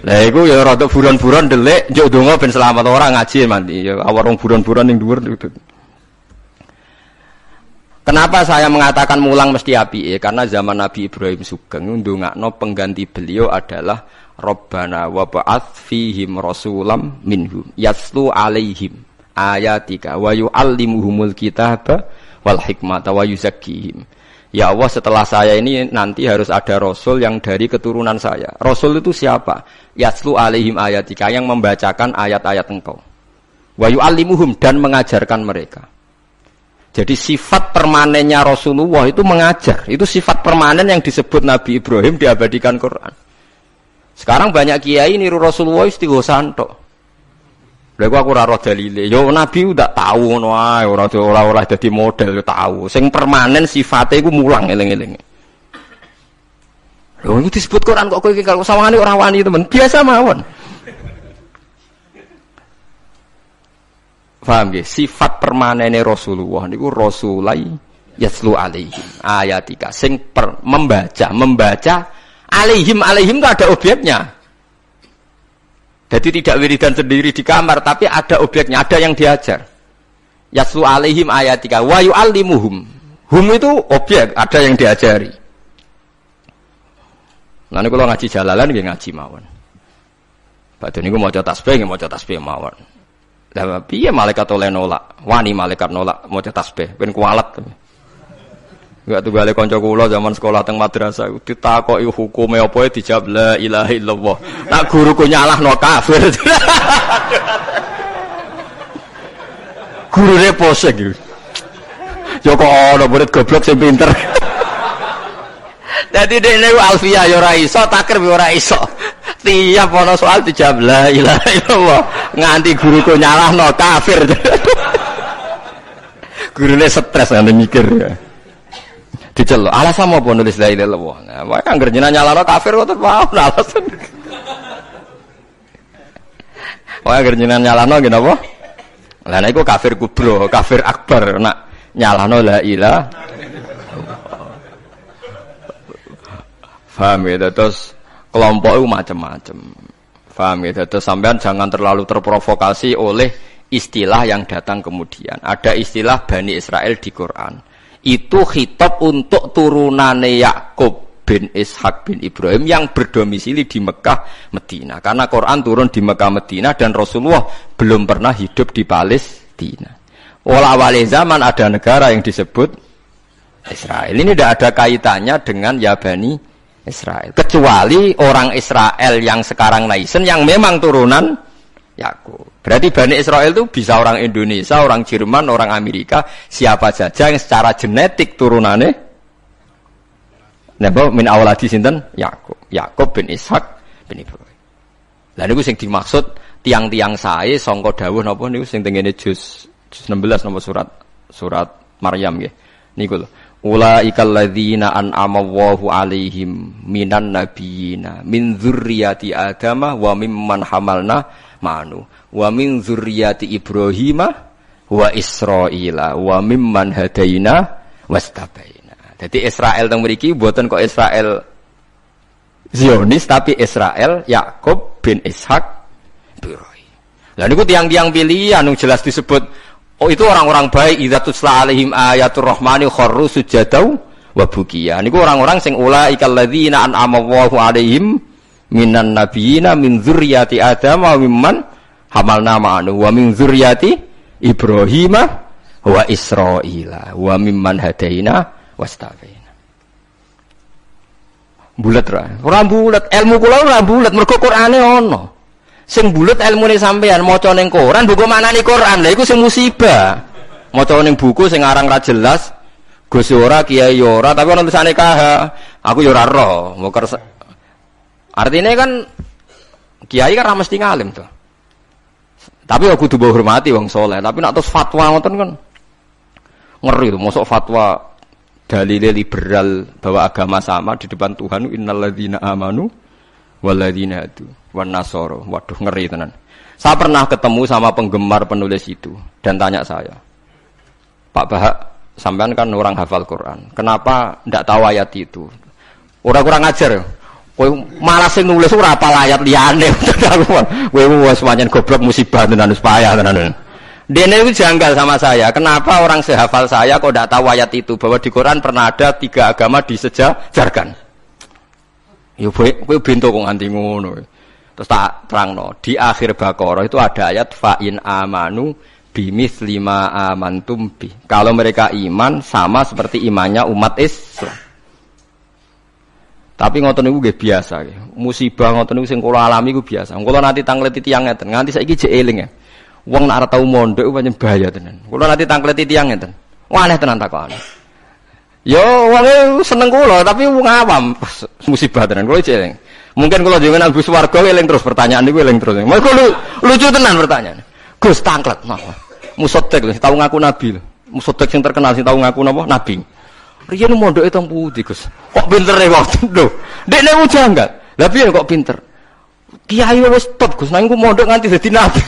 Lah iku ya rada buron-buron delik njuk donga ben selamat ora ngaji mandi. Ya awor wong buron-buron ning dhuwur itu. Kenapa saya mengatakan mulang mesti apike? Karena zaman Nabi Ibrahim Sugeng ndongakno pengganti beliau adalah Rabbana wa ba'ats fihim rasulam minhum yatlu alaihim ayatika wa yu'allimuhumul kitaba wal hikmata wa yuzakkihim. Ya Allah, setelah saya ini nanti harus ada rasul yang dari keturunan saya. Rasul itu siapa? Yatlu alaihim ayatika, yang membacakan ayat-ayat engkau. Wa yu'allimuhum, dan mengajarkan mereka. Jadi sifat permanennya Rasulullah itu mengajar. Itu sifat permanen yang disebut Nabi Ibrahim diabadikan Quran. Sekarang banyak kiai niru Rasulullah istighosan tok. Lha aku ora roh dalile. Yo Nabi udah tahu ngono ae, ora dadi model yo tahu. Sing permanen sifate iku mulang eling-eling. Lho itu disebut Quran kok kowe iki kalau sawangane ora wani temen. Biasa mawon. Paham nggih? Sifat permanene Rasulullah niku rasulai yaslu alaihim ayatika sing membaca alaihim itu ada objeknya. Jadi tidak wiridan sendiri di kamar, tapi ada objeknya, ada yang diajar. Yaslu alaihim ayatika wa yu'allimuhum. Hum itu objek, ada yang diajari. Nanti kalau ngaji jalalan nggih ngaji mawon. Badhe niku maca tasbih nggih maca tasbih mawon. Lah piye malaikat oleh nolak? Wani malaikat nolak maca tasbih, ben kualat. Enggak tunggale kanca kula zaman sekolah teng madrasah ditakoki hukume apa dijawab la ilaha illallah. Nak guruku nyalahno kafir. Gurune posek iki. Yo kok ana murid goblok sing pinter. Dadi dekne alfiah ya ora iso, takrib ya ora iso. Tiap ana soal dijawab la ilaha illallah. Nganti guruku nyalahno kafir. Gurune stres nganti mikir ya. Diceluk, alasan apa nulis la ilaha illallah? Nah, wae anggere jenengan nyalahno kafir kok mau alasan. Wae anggere jenengan nyalahno nggih napa? Lah nek iku kafir kubro, kafir akbar nak nyalahno la ilaha. Paham ya, terus kelompok itu macam-macam. Paham ya, terus sampean jangan terlalu terprovokasi oleh istilah yang datang kemudian. Ada istilah Bani Israel di Quran. Itu khitab untuk turunane Yakub bin Ishak bin Ibrahim yang berdomisili di Mekah, Medina. Karena Quran turun di Mekah, Medina dan Rasulullah belum pernah hidup di Palestina. Awal zaman ada negara yang disebut Israel. Ini tidak ada kaitannya dengan ya Bani Israel, kecuali orang Israel yang sekarang naisen yang memang turunan Yakub. Berarti Bani Israel itu bisa orang Indonesia, orang Jerman, orang Amerika, siapa saja yang secara genetik turunannya napa min awladi sinten Yakub. Yakub bin Ishak bin Ibrahim. Lah niku sing dimaksud tiang-tiang sae sangka dawuh napa niku sing tengene juz 16 napa surat Maryam nggih. Niku lho. Ulaikal ladzina an'ama Allahu 'alaihim minan nabiyina min dzurriyyati Adama wa mimman hamalna ma'anu wa min dzurriyyati Ibrahima wa Israila wa mimman hadaina wastabaina. Jadi Israel teng mriki mboten kok Israel Zionis tapi Israel Yakub bin Ishak Ibrahim. Lah niku tiang-tiang pilihan jelas disebut. Oh itu orang-orang baik idza tusla alaihim ayatul rahmani kharru sujadau wa bukiya. Niku orang-orang sing ulaikal ladzina an'ama Allahu alaihim minan nabiyina min dzurriyyati Adam wa mimman hamalna ma'anu wa min dzurriyyati Ibrahim wa Israila wa mimman hadaina wastabaina. Bulet ra. Ora bulet, ilmu kula ora bulet mergo Qur'ane ana. Sing bulet ilmune sampean maca ning Quran buku maknane Quran. Lah iku sing musibah. Maca ning buku sing aran ra jelas, Gus ora, Kiai ora, tapi ana tulisane KH. Aku ya ora roh. Artinya kan Kiai kan ra mesti ngalim to. Tapi aku kudu hormati wong saleh, tapi nek terus fatwa ngoten kan ngeri to, mosok fatwa dalile liberal bahwa agama sama di depan Tuhan innalladzina amanu walladzina hadu wan nasoro. Waduh ngeri tenan. Saya pernah ketemu sama penggemar penulis itu dan tanya saya, Pak Bahak, sampean kan orang hafal Quran, kenapa ndak tahu ayat itu? Orang kurang ajar. Kowe malah sing nulis ora apal ayat liyane. Kowe wis pancen goblok musibah tenan wis payah tenan. Dene itu janggal sama saya. Kenapa orang sehafal saya kok ndak tahu ayat itu bahwa di Quran pernah ada 3 agama disejajarkan? Ya kowe bento kok nganti ngono. Terus tak terangno, di akhir Baqarah itu ada ayat fa in amanu bimitsli ma amantum bi. Kalau mereka iman sama seperti imannya umat Islam. Tapi ngoten niku nggih biasa nggih. Musibah ngoten niku sing kula alami iku biasa. Kula nanti tangleti tiyang ngeten, nganti saiki jek eling ya. Wong nek ora tau mondok pancen bahaya tenan. Kula nanti tangleti tiyang ngeten. Wah aneh tenan takokane. Yo wong seneng kula tapi wong awam musibah tenan kula jek eling. Mungkin kalau jenengan Gus Warga eling terus pertanyaan niku eling terus. Mergo lucu tenan pertanyaan. Gus tanglet napa? Musotek tahu ngaku nabi. Musotek sing terkenal sing tahu ngaku napa? Nabi. Riyen mondoke teng pundi, Gus? Kok pintere kok? Lho, dekne ujanggal. Lah piye kok pinter? Kiai wis top, Gus. Nang iku mondok nganti dadi nabi.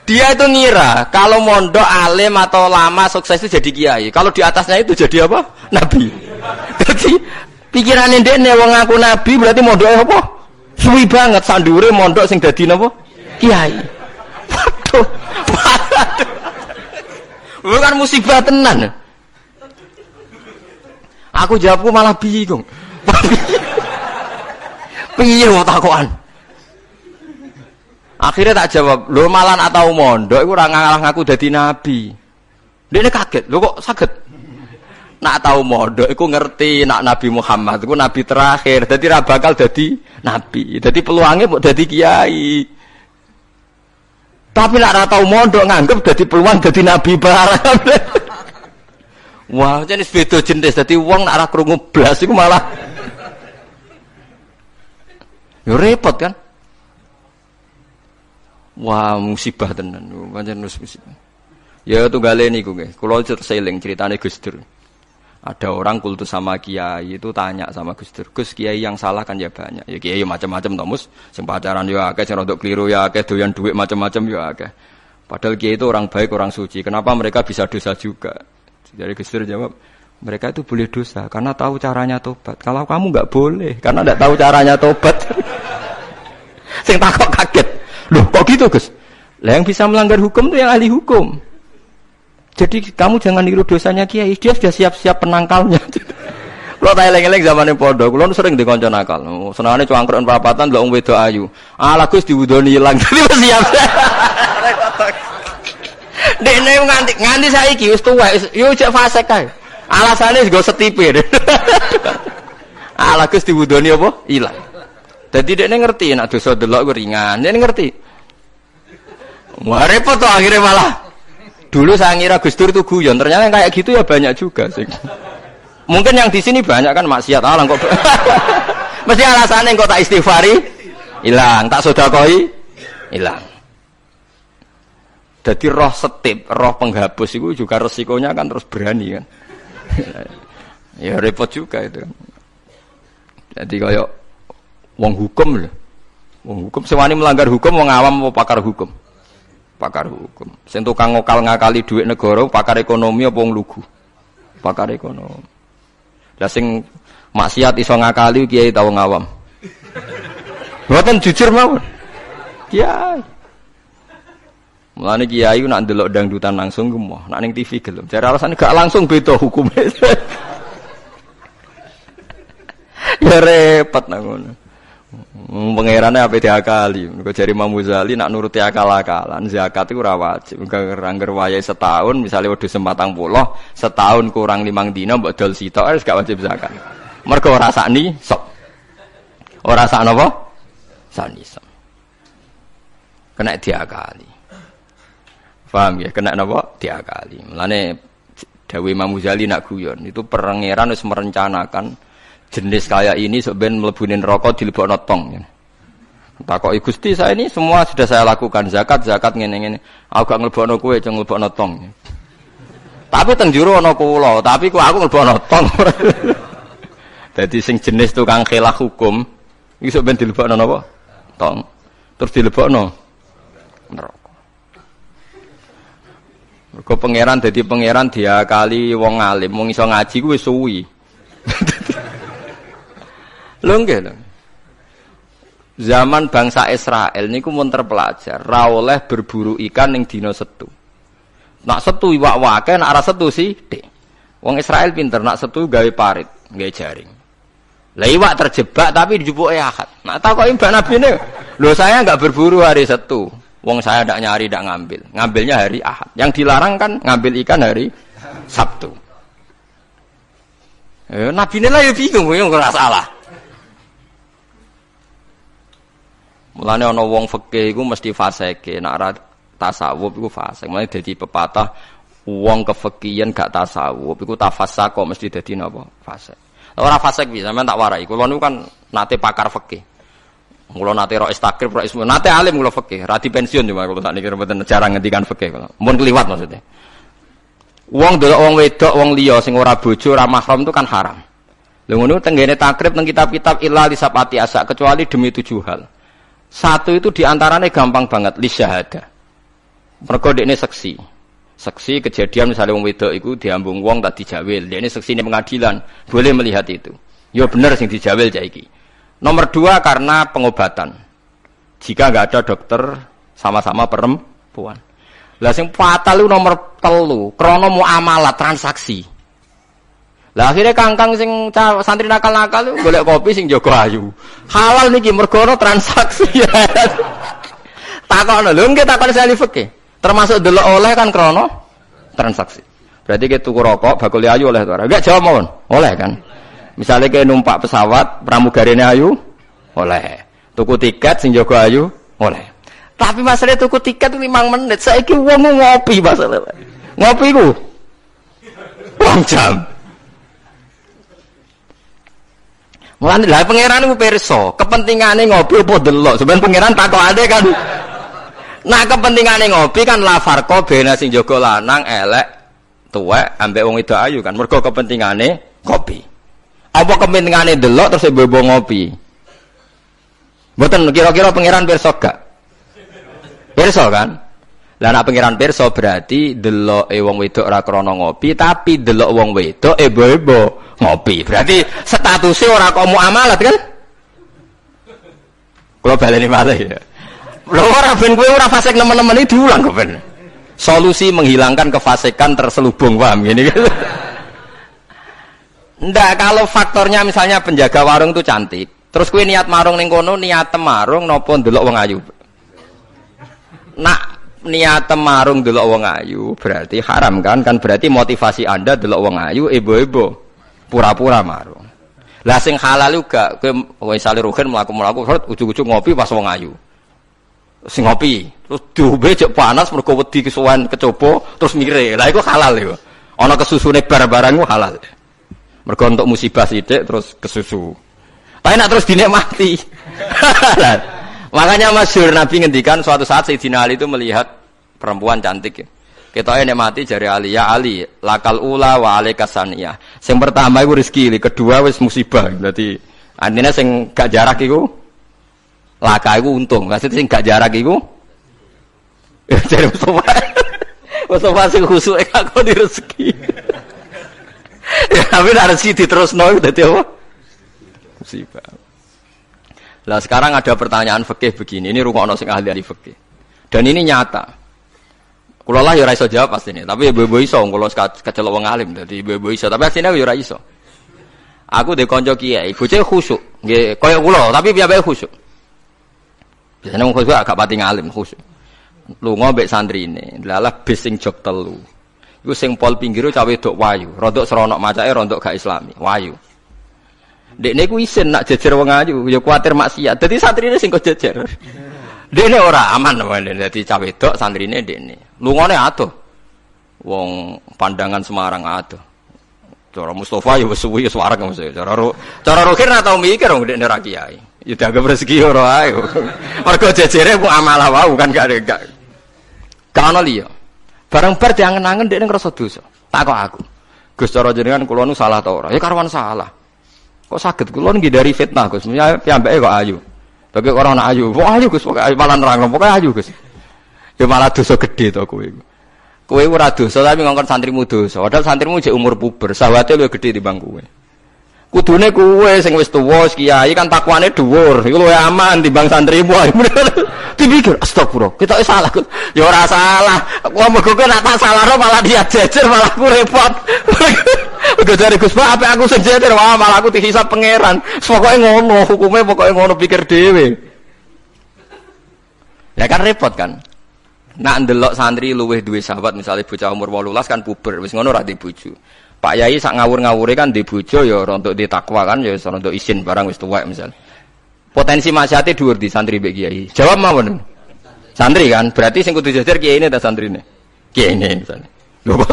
Dia itu ngira kalau mondok alim atau lama sukses itu jadi kiai. Kalau di atasnya itu jadi apa? Nabi. Jadi pikirannya dekne wong ngaku nabi berarti mondoke apa? Suwi banget sandure mondok sing dadi napa? Kiai. Waduh. Bukan musibah tenan. Aku jawabku malah bingung. Piye wae takokan. Akhirnya tak jawab, lho malah nak tau mondok iku ora ngalah ngaku dadi nabi. Dene kaget, lho kok saged? Nak tau mondok iku ngerti nak Nabi Muhammad iku nabi terakhir, dadi ra bakal dadi nabi. Dadi peluange mbok dadi kiai. Tapi nek ora tau mondok nganggep dadi peluang dadi nabi barang. Wah, jenis beda jenis dadi wong nek ora krungu blas iku malah yo repot kan. Wah, musibah tenan. Pancen musibah. Ya tunggale niku nggih. Kula seling ceritane Gus Dur. Ada orang kultus sama kiai itu tanya sama Gus Dur, Gus kiai yang salah kan ya banyak. Ya kiai macam-macam tomus, sing pacaran ya akeh, sing rodok keliru ya akeh, doyan duit macam-macam ya akeh. Padahal kiai itu orang baik, orang suci. Kenapa mereka bisa dosa juga? Jadi Gus Dur jawab, mereka itu boleh dosa karena tahu caranya tobat. Kalau kamu enggak boleh karena enggak tahu caranya tobat. Sing takok kaget. Loh, kok gitu, Gus? Lah yang bisa melanggar hukum itu yang ahli hukum. Jadi kamu jangan niru dosanya kiai, dia sudah siap-siap penangkalnya. Kalau tak eleng-eleng zamannya podo, kalau sering dikonco nakal. Senangane cuangkron perapatan, lo wedok ayu. Ala Gus diwudoni hilang, jadi siap. Dekne nganti saiki wis tuwek, yo cek fase kae. Alasane go setipe. Ala Gus diwudoni apa? Hilang. Dadi dekne ngerti nek dosa delok ku ringan. Dekne ngerti. Wah repot to akhirnya malah. Dulu saya ngira Gus Dur itu guyon, ternyata yang kayak gitu ya banyak juga sih. Mungkin yang di sini banyak kan maksiat alang kok. Mesti alasannya kok tak istighfari, hilang, tak sedekah, hilang. Jadi roh setip, roh penghapus itu juga resikonya kan terus berani kan. Ya repot juga itu. Jadi kayak wong hukum loh. Wong hukum sewani melanggar hukum, wong awam mau pakar hukum. Pakar hukum. Sing tukang ngakali duit negara, pakar ekonomi apa wong lugu? Pakar ekonomi. Lah sing maksiat iso ngakali kiai ta wong awam. Mboten jujur mawon. Kiai. Mulane kiai nak ndelok dangdutan langsung gemoh, nak ning TV gelem. Jare alasane gak langsung beda hukume. Ya repot nang ngono. Pangerane ape diakali. Mergo jare Imam Ghazali nak nuruti akal-akalan, zakat iku ora wajib. Angger wayahe setahun, misale wedhus 40, setahun kurang 5 dina mbok dol sitok wis gak wajib zakat. Mergo ora sakni sok. Ora sak napa? Sakni sok. Kena diakali. Paham ya? Kena napa? Diakali. Mulane dawuh Imam Ghazali nak guyon, itu pangeran wis merencanakan jenis kayak ini sebenarnya melebunin rokok dilebokno tong. Takoki Gusti saya ini semua sudah saya lakukan zakat ngene-ngene. Aku gak nglebokno kowe, ceng nglebokno tong. Tapi teng jero ana kula, tapi kok aku nglebokno tong. Dadi sing jenis tukang khilaf hukum iki sebenarnya dilebokno napa? Tong. Terus dilebokno neraka. Mergo pangeran dadi pangeran diakali wong alim, wong iso ngaji ku wis suwi. Lho nggih lho. Zaman bangsa Israel niku mun terpelajar, ra oleh berburu ikan ning dina Setu. Nak Setu iwak wake, nak ora Setu sithik. Wong Israel pinter, nak Setu gawe parit, gawe jaring. Lah iwak terjebak tapi dijupuke Ahad. Nak takoki Mbak Nabine, lho saya enggak berburu hari Setu. Wong saya ndak nyari, ndak ngambil. Ngambilnya hari Ahad. Yang dilarang kan ngambil ikan hari Sabtu. Nabine lah yo bingung, yo ora salah. Mulane ana wong fikih iku mesti fasike, nek ora tasawuf iku fasik. Mulane dadi pepatah wong kefikihan gak tasawuf iku tafassaq mesti dadi napa? Fasik. Ora fasik bisa, sampean tak warai. Kula niku kan nate pakar fikih. Kula nate ro istakrib, ro ismu, nate alim kula fikih, ra di pensiun cuma kula sakniki mboten jarang ngendikan fikih kula. Mun kliwat maksudnya. Wong delok wong wedok, wong liya sing ora bojo, ora mahram itu kan haram. Lha ngono tenggene takrib teng kitab-kitab illa li sabati asa kecuali demi 7 hal. Satu itu diantaranya gampang banget li syahada. Mergo dekne seksi. Seksi kejadian misalnya wong wedok iku diambung wong tak dijawil. Dekne seksi ning pengadilan, boleh melihat itu. Ya bener sing dijawil cah iki. Nomor 2 karena pengobatan. Jika enggak ada dokter sama-sama perempuan. Lah sing fatal itu nomor 3, krana muamalah transaksi. Lah akhirnya kangkang sing santri nakal-nakal golek kopi sing jaga ayu. Halal niki mergo ana transaksi. Takokno lho nggih takon sali fikih. Termasuk delok oleh kan krana transaksi. Berarti ke tuku rokok bakul ayu oleh to ora? Enggak jawab mawon. Oleh kan. Misalnya ke numpak pesawat pramugarine ayu oleh. Tuku tiket sing jaga ayu oleh. Tapi masalah tuku tiket 5 menit. Saiki wong ngopi masalah. Ngopi ku 2 jam. Mulane lha pangeran ku pirsa, kepentingane ngopi apa delok. Sampeyan pangeran takokane kan. Nah kepentingane ngopi kan la farqa bena sing jaga lanang elek tuwek ambek wong wedok ayu kan. Mergo kepentingane ngopi. Apa kepentingane delok terus bebo ngopi? Mboten kira-kira pangeran pirsa gak? Pirsa kan? Lah nek pangeran pirsa berarti deloke wong wedok ora krana ngopi, tapi delok wong wedok ebo-ebo ngopi. Berarti statusnya ora kok muamalat kan? Kula baleni malih ya. Lho ora ben kowe ora fasik nemen-nemen iki diulang kok ben. Solusi menghilangkan kefasikan terselubung, paham gini kan? Ndak, kalau faktornya misalnya penjaga warung itu cantik, terus kowe niat marung ning kono, niat marung napa ndelok wong ayu. Nak niat marung ndelok wong ayu berarti haram kan? Kan berarti motivasi Anda ndelok wong ayu ebo-ebo. Pura-pura marung. Lah sing halal juga kowe misale rugen mlaku-mlaku ujug-ujug ngopi pas wong ayu. Sing ngopi, terus diombe cek panas mergo wedi kesuwen kecoba terus mire. Lah iku halal iku. Ana kesusune barang-barang ku halal. Mergo untuk musibah sithik terus kesusu. Tapi nak terus dinikmati. Makanya masyhur Nabi ngendikan suatu saat Sayyidina Ali itu melihat perempuan cantik. Ketoke nikmati jari Ali, ya Ali, lakal ula wa alaika saniyah. Sing pertama iku rezeki, kedua wis musibah. Berarti artinya sing gak jarak iku laka iku untung. Maksudnya sing gak jarak iku jare Mustafa sing khusuke aku di rezeki. Ya tapi nek rezeki diterusno dadi apa? Musibah. Lah sekarang ada pertanyaan fikih begini. Ini rungokno sing ahli fikih. Dan ini nyata. Kulo lah ya ora iso jawab pastine, tapi ibu-ibu iso kulo kecelok wong alim dadi ibu-ibu iso, tapi asline yo ora iso. Aku de kanca kiai, bocah khusyuk, nggih kaya kula, tapi piyambake khusyuk. Biasane wong khusyuk agak pati ngalim khusyuk. Lunga mbek santrine, lalah bis sing jog telu. Iku sing pol pinggire cah wedok wayu, rodok seronok macake rodok gak islami, wayu. Dekne ku isin nak jejer wong ayu, ya kuwatir maksiat. Dadi santrine sing kok jejer. Dekne ora aman wae dadi cah wedok santrine dekne. Lungane atuh. Wong pandangan Semarang atuh. Cara Mustafa ya wis suwi wis wareg mesti. Cara Roger ora tau mikir wong dekne ra kiai. Ya dianggap rezeki ora ae. Mergo jejere ku amalah wau kan gak ada. Kana liya. Bareng bar diangen-angen dekne ngrasa dosa. Takok aku. Gus cara jenengan kula nu salah ta ora? Ya karuan salah. Kok saged kula ngindari fitnah Gus. Piyambake kok ayu. Bagi orang anak ayu, wah ayu Gus, pokoknya malah nerang, pokoknya ayu Gus. Ya malah dosa gede to kowe. Kowe ora dosa tapi ngongkon santrimu dosa. Padahal santrimu jek umur puber, sawate luwih gede timbang kowe. Kudune kowe sing wis tuwa, kiai kan takwane dhuwur, iku luwih aman timbang santrimu. Dipikir astagfirullah, kita salah Gus. Ya ora salah. Kok mergo kowe nek tak salahno malah dia jejer, malah aku repot. Udah dari Gus Pak, apa aku senjata, wah malah aku dihisap pangeran. Pokoknya ngono, hukumnya pokoknya ngono pikir dewe. Ya kan repot kan. Nak ndelok santri luweh duwe sahabat, misalnya bocah umur 18 kan puber, wis ngono ra dibojo. Pak Yai sak ngawur-ngawure kan dibojo ya untuk ditakwa kan ya untuk isin barang wis tuwek misal. Potensi maksiate dhuwur di santri mbek kiai. Jawab mawon. Santri kan, berarti sing kudu jajar kiai ini ta santrine. Kiai ini misalnya. Lho kok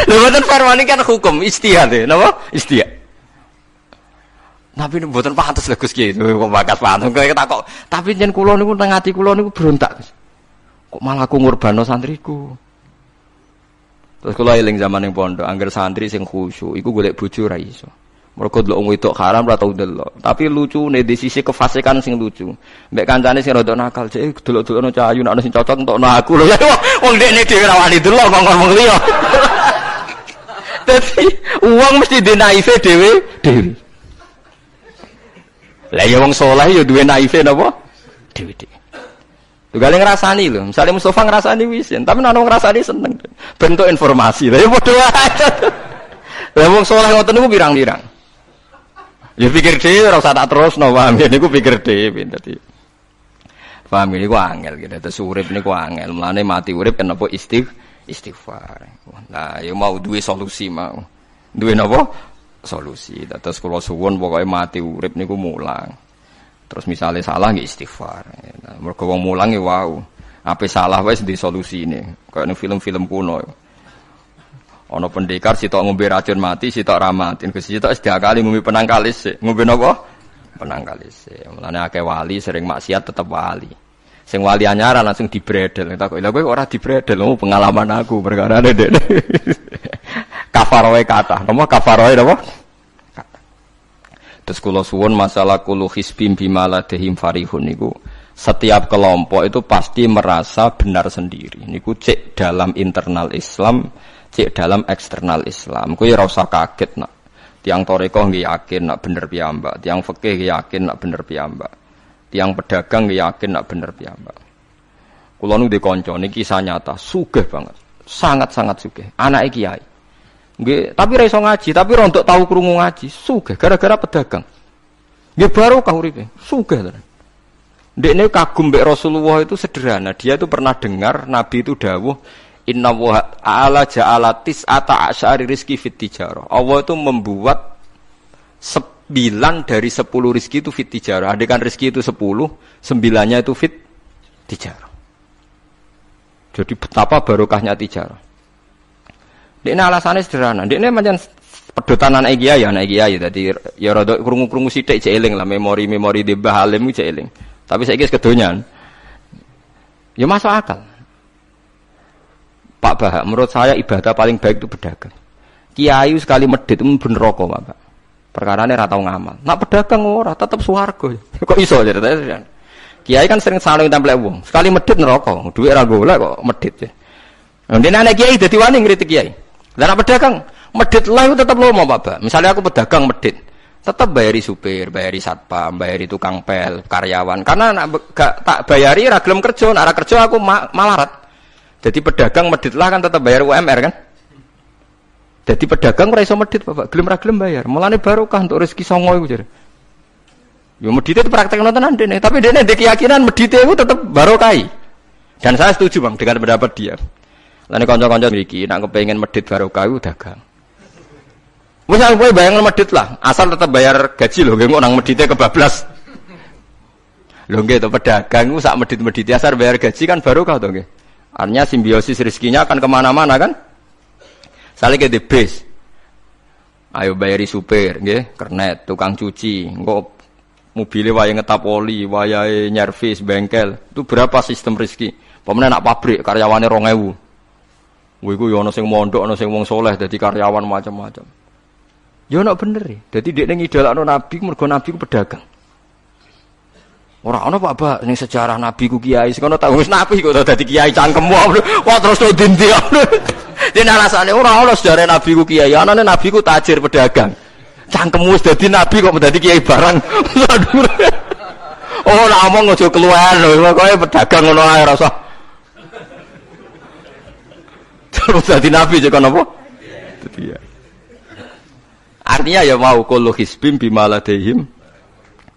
lho mboten farwani kan hukum istihad ya, napa? Istihad. Tapi mboten pantes lho Gus Ki, kok bakas pantes kok takok. Tapi yen kula niku teng ati kula niku berontak. Kok malah aku ngurbano santriku. Terus kula eling zaman ning pondok, angger santri sing khusyuk iku golek bojo ra iso. Mergo delok wong wedok haram ora tau delok. Tapi lucune di sisi kefasikan sing lucu. Mbek kancane sing rada nakal, cek delok-delokno cah ayu nek sing cocok entokno aku lho. Wong dekne dhewe ra wani delok kok ngomong liya. Dadi uang mesti di naive dhewe. Lah ya wong saleh ya duwe naive napa? Dhewe. Tugale ngrasani lho. Misale Mustofa ngrasani wisin, tapi nek wong ngrasani seneng. Bentuk informasi. Lah ya padha wae. Lah wong saleh ngoten niku pirang-pirang. Ya pikir dhewe ora usah tak terusno, paham ya niku pikir dhewe dadi. Paham niku angel gitu. Terus urip niku angel. Mulane mati urip kenapa istighfar. Nah, ya mau duwe solusi mau. Duwe napa? Solusi. Terus kula suwun pokoke mati urip niku mulang. Terus misalnya salah nggih istighfar. Mergo wong mulang ya wow. Ape salah wis di solusine. Kayak ning film-film kuno. Ana pendekar sitok ngombe racun mati, sitok ra mati. Sitok wis diakali ngombe penang kalis. Ngombe napa? Penang kalis. Mulane akeh wali sering maksiat tetep wali. Sing wali anyaran langsung dibredel. Tak kok lha kowe ora dibredel, pengalaman aku perkara ndek. Kafaroe kathah. Napa kafaroe napa? Terus kula suwun masalah kulu hisbim bimaladehim farihun niku setiap kelompok itu pasti merasa benar sendiri. Niku cek dalam internal Islam, cek dalam eksternal Islam. Kuwi ora usah kaget nak. Tiang toreko nggih yakin nak bener piyambak, tiang fikih nggih yakin nak bener piyambak. Tiang pedagang nggih yakin nak bener piyambak. Kula nu di kanca niki kisah nyata, sugih banget. Sangat-sangat sugih. Anake kiai. Nggih, tapi ra iso ngaji, tapi rontok tahu krungu ngaji, sugih gara-gara pedagang. Nggih barokah uripe, sugih tenan. Ndekne kagum mbek Rasulullah itu sederhana. Dia itu pernah dengar Nabi itu dawuh, "Inna wa ta'ala ja'ala tis'ata asyari rizki fit tijarah." Allah itu membuat 9 dari 10 rizki itu fit tijarah. Andaikan rizki itu 10, 9-nya itu fit tijarah. Jadi betapa barokahnya tijarah. Dekne alasannya sederhana. Dekne pancen pedotan anak kiai dadi ya rada krungu-krungu sithik cek eling lah memori-memori di Mbah Halim cek eling. Tapi saiki wis kedonyan. Ya masuk akal. Pak Bah, menurut saya ibadah paling baik itu pedagang. Kiai sekali medhit ben neraka, Pak. Perkarane ra tau ngamal. Nak pedagang ora tetep swarga. Kok iso ceritane? Kiai kan sering saling templek wong. Sekali medhit neraka, dhuwit ra golek kok medhit. Ndene anak kiai dadi wani ngritik kiai. Lah nek pedagang medhit lah itu tetep lomo, Pak Bah. Misalnya aku pedagang medhit, tetap bayari supir, bayari satpam, bayari tukang pel, karyawan. Karena gak tak bayari ra gelem kerja, nek ra kerja aku malarat. Jadi pedagang medhit lah kan tetap bayar UMR kan. Jadi pedagang ora iso medhit, Bapak. Gelem ra gelem bayar. Mulane barokah untuk rezeki songo iku jare. Yo medhit itu praktekno tenan dene, tapi dene ndek keyakinan medhit itu tetap barokai. Dan saya setuju, Bang, dengan pendapat dia. Lah nek kanca-kanca mriki nek kepengin medhit barokah iku dagang. Wis kowe bayang medhit lah, asal tetap bayar gaji lho, nggih nang medhite kebablas. Lho nggih to pedagang ku sak medhit-medhit asal bayar gaji kan barokah to nggih. Artinya simbiosis rezekinya akan kemana-mana kan. Saling ke debes. Ayo bayari supir, nggih, kernet, tukang cuci, engko mobile wayahe ngetap oli, wayahe nyervis bengkel. Itu berapa sistem rezeki? Pemene nak pabrik karyawane 2000. Kuwi ku yo ana sing mondok, ana sing wong saleh dadi karyawan macam-macam. Ya nak bener e. Dadi dekne ngidolakno nabi mergo nabi ku pedagang. Ora ana Pak ning sejarah nabi ku kiai, sing ana tak wis nabi kok dadi kiai cangkemmu. Wah terus to dindi. Dene alasane ora ana sejarah nabi ku kiai, anane nabi ku tajir pedagang. Cangkemmu wis dadi nabi kok dadi kiai barang. Oh ora omong aja keluar lho, pokoke pedagang ngono ae ora usah. Terus dadi nabi cek napa? Dadi ya. Artinya ya mau kullu hisbim bimaladehim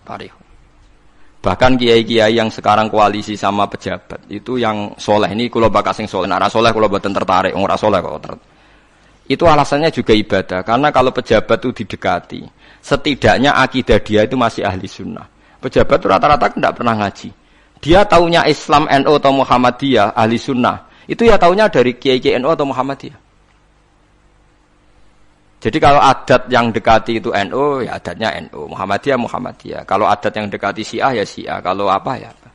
farih. Bahkan kiai-kiai yang sekarang koalisi sama pejabat itu yang soleh ini kula bakal sing soleh, nek ora soleh kula mboten tertarik, ora soleh kok. Itu alasannya juga ibadah, karena kalau pejabat itu didekati, setidaknya akidah dia itu masih ahli sunnah. Pejabat itu rata-rata tidak pernah ngaji. Dia taunya Islam NU atau Muhammadiyah ahli sunnah, itu ya taunya dari kiai-kiai NU atau Muhammadiyah. Jadi kalau adat yang dekati itu NU, ya adatnya NU, Muhammadiyah. Kalau adat yang dekati Syiah ya Syiah, kalau apa ya apa.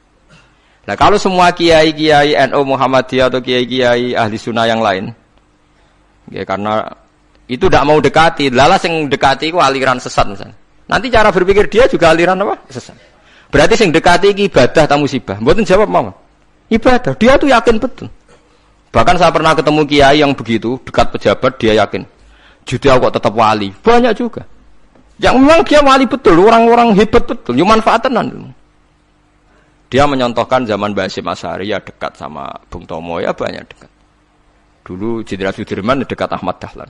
Nah kalau semua kiai-kiai NU, Muhammadiyah atau kiai-kiai ahli sunnah yang lain, ya karena itu tidak mau dekati, lala sing dekati itu aliran sesat misalnya. Nanti cara berpikir dia juga aliran apa? Sesat. Berarti sing dekati itu ibadah atau musibah. Mboten jawab mama. Ibadah, dia tuh yakin betul. Bahkan saya pernah ketemu kiai yang begitu dekat pejabat, dia yakin. Jadi aku kok tetap wali. Banyak juga. Yang memang dia wali betul, orang-orang hebat betul, cuma manfaatan. Dia menyontohkan zaman Mbah Hasyim Asy'ari ya dekat sama Bung Tomo ya banyak dekat. Dulu Jenderal Sudirman dekat Ahmad Dahlan.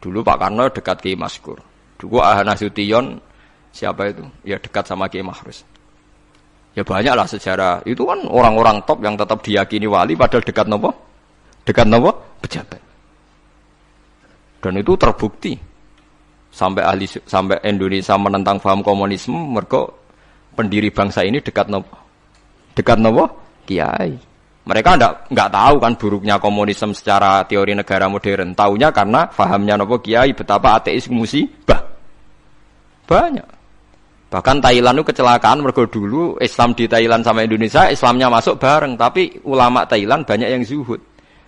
Dulu Pak Karno dekat Kiai Maskur. Dulu Ahmad Nasution siapa itu? Ya dekat sama Kiai Mahrus. Ya banyaklah sejarah. Itu kan orang-orang top yang tetap diyakini wali padahal dekat nopo? Dekat nopo? Pejabat. Dan itu terbukti sampai Indonesia menentang paham komunisme mergo pendiri bangsa ini dekat nopo? Dekat nopo? Kiai. Mereka enggak tahu kan buruknya komunisme secara teori negara modern. Taunya karena fahamnya nopo kiai betapa ateis musibah. Banyak. Bahkan Thailand itu kecelakaan mergo dulu Islam di Thailand sama Indonesia, Islamnya masuk bareng, tapi ulama Thailand banyak yang zuhud.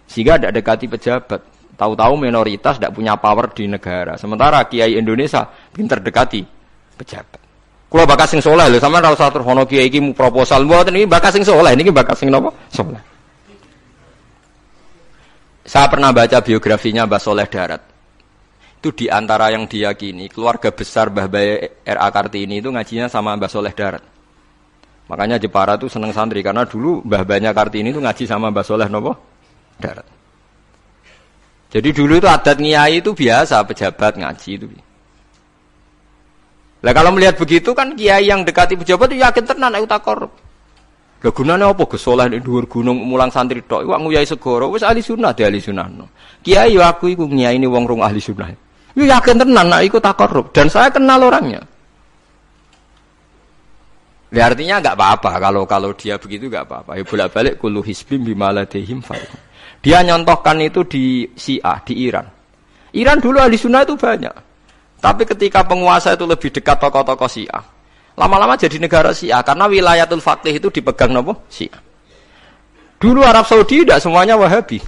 Sehingga tidak dekati pejabat. Tahu-tahu minoritas tidak punya power di negara. Sementara kiai Indonesia pinter dekati pejabat. Kalau bakas sing soleh lho, sampean ora usah terus ono kiai iki proposal mboten iki bakas sing soleh, niki bakas sing napa? Soleh. Saya pernah baca biografinya Mbah Soleh Darat. Itu di antara yang diyakini keluarga besar Mbah Bae R.A. Kartini itu ngajinya sama Mbah Soleh Darat. Makanya Jepara itu seneng santri karena dulu Mbah Banya Kartini itu ngaji sama Mbah Soleh napa? Darat. Jadi dulu itu adat ngiyai itu biasa pejabat ngaji itu. Lah kalau melihat begitu kan kiai yang dekati pejabat itu yakin tenan nek takor. Lah gunane apa Gus Soleh ning dhuwur gunung mulang santri tok iku nguyai segoro wis ahli sunnah de ahli sunnah. Kiai yo aku iku ngiyaini wong rung ahli sunnah. Yo yakin tenan nek iku takorup dan saya kenal orangnya. Ya artinya enggak apa-apa kalau dia begitu enggak apa-apa. Ya bolak-balik kullu hisbim bima ladehim fa. Dia nyontohkan itu di Syiah di Iran. Iran dulu ahli sunnah itu banyak. Tapi ketika penguasa itu lebih dekat tokoh-tokoh Syiah, lama-lama jadi negara Syiah karena wilayatul faqih itu dipegang nopo Syiah. Dulu Arab Saudi tidak semuanya Wahabi.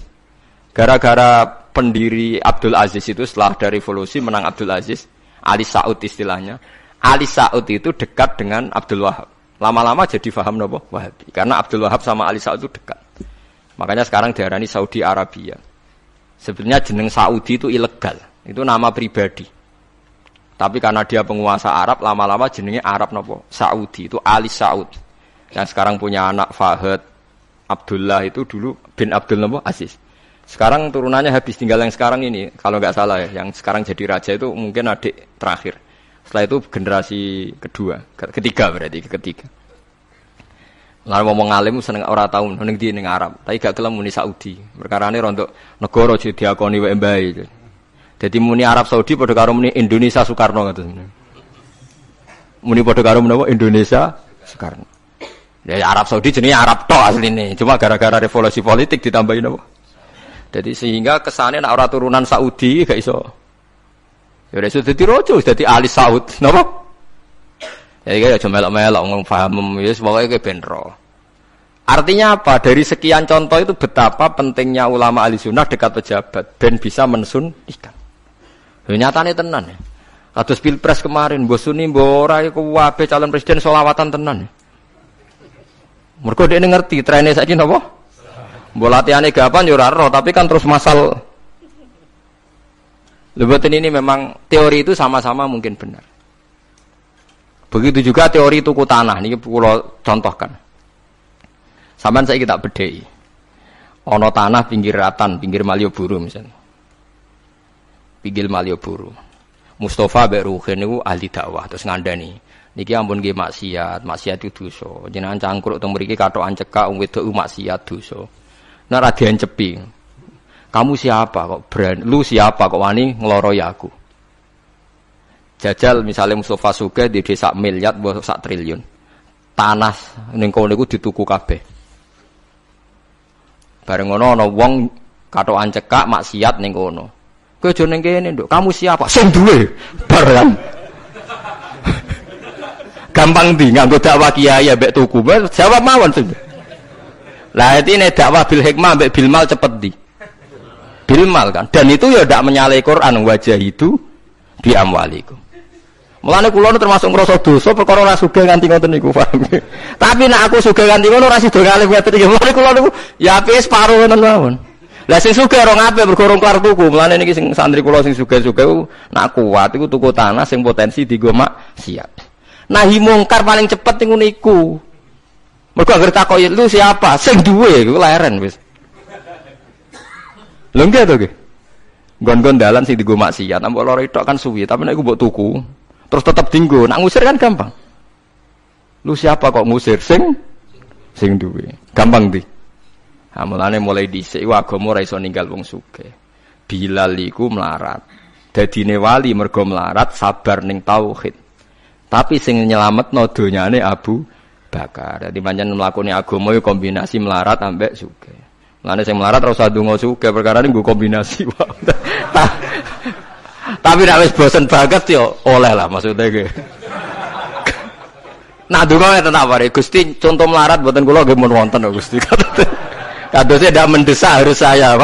Gara-gara pendiri Abdul Aziz itu setelah dari revolusi menang Abdul Aziz, Ali Saud istilahnya. Ali Saud itu dekat dengan Abdul Wahab. Lama-lama jadi faham nopo Wahabi karena Abdul Wahab sama Ali Saud itu dekat. Makanya sekarang diarani Saudi Arabia. Sebenarnya jeneng Saudi itu ilegal. Itu nama pribadi. Tapi karena dia penguasa Arab, lama-lama jenenge Arab nopo? Saudi, itu Ali Saud. Yang sekarang punya anak Fahad Abdullah itu dulu bin Abdul nopo? Aziz. Sekarang turunannya habis tinggal yang sekarang ini, kalau nggak salah ya, yang sekarang jadi raja itu mungkin adik terakhir. Setelah itu generasi ketiga berarti ketiga. Lalu ngomong alim seneng ora tau ning ndi ning Arab, tapi gak gelem muni Saudi. Perkarane rontok negara jadi diakoni wae mbae. Jadi muni Arab Saudi padha karo muni Indonesia Soekarno ngoten. Muni padha karo menapa Indonesia Soekarno. Ya Arab Saudi jenenge Arab tok asline, cuma gara-gara revolusi politik ditambahin apa. Jadi sehingga kesane nek ora turunan Saudi gak iso. Ya wis dadi raja, wis dadi Ali Saud, napa? Ya iki aja melok-melok ngomong paham wis pokoke ke ben ro. Artinya apa? Dari sekian contoh itu betapa pentingnya ulama ahli sunnah dekat pejabat ben bisa mensunnikan. Nyatane tenan ya. Kados Pilpres kemarin, mbok suni mbok ora iku wae calon presiden selawatan tenan. Mergo dhekne ngerti trene saiki napa? Mbok latihane gapan ya ora ero, tapi kan terus masal. Lebatin ini memang teori itu sama-sama mungkin benar. Begitu juga teori tuku tanah niki kula contohkan. Sampeyan saiki tak bedheki. Ana tanah pinggir Ratan, pinggir Malioboro misalnya. Pinggir Malioboro. Mustafa mbek Ruhin niku ahli dakwah terus ngandani. Niki ampun nggih maksiat itu dosa. Jenengan cangkruk teng mriki kathokan cekak wong wedok maksiat dosa. Nek ra diencepi. Kamu siapa kok berani? Lu siapa kok wani ngloroi aku? Jajal misalnya Mustafa Sugih di desa miliar mbok sak triliun. Tanah ning kono niku dituku kabeh. Bareng ngono ana wong kathokan cekak maksiat ning kono. Kowe aja ning kene, Nduk. Kamu siapa? Sing duwe. Barang. Gampang ndi nganggo dakwah kiai mbek tuku. Jawab mawon sing. Lah intine dakwah bil hikmah mbek bil mal cepet ndi? Bil mal kan. Dan itu ya ndak menyalahi Quran wajah itu bi amwalikum. Mulane kula termasuk ngrasa dosa perkara ora sugih nganti ngoten niku, paham. Tapi nek aku sugih nganti ngono ora sida kalih ngoten iki. Mulane kula niku ya apik separo ngoten mawon. Lah sing sugih ora ngape bergorong kelar tuku. Mulane niki sing santri kula sing sugih-sugih nak kuat iku tuku tanah sing potensi dienggo maksiat. Nahi mungkar paling cepet niku niku. Mergo anggere takoki lu siapa? Sing duwe iku leren wis. Lho nggih to nggih. Gon-gon dalan sing dienggo maksiat, mbok loro tok kan suwi, tapi nek iku mbok tuku terus tetap dinggo, nak ngusir kan gampang. Lu siapa kok ngusir? Sing duwe. Gampang di. Ha mulane mulai dhisik iku agama ora iso ninggal wong sugih. Bilal iku melarat. Dadine wali mergo melarat sabar ning tauhid. Tapi sing nyelametno donyane Abu Bakar. Dadi pancen mlakune agama yo kombinasi melarat ambek sugih. Mulane sing melarat ora usah ndonga sugih perkara nggo kombinasi wae. Tapi nek wis bosen banget yo oleh lah maksudnya ge. Nah ndonga ngeten tak pare Gusti contoh melarat mboten kula nggih mun wonten kok Gusti. Kadosnya ndak mendesak harus saya,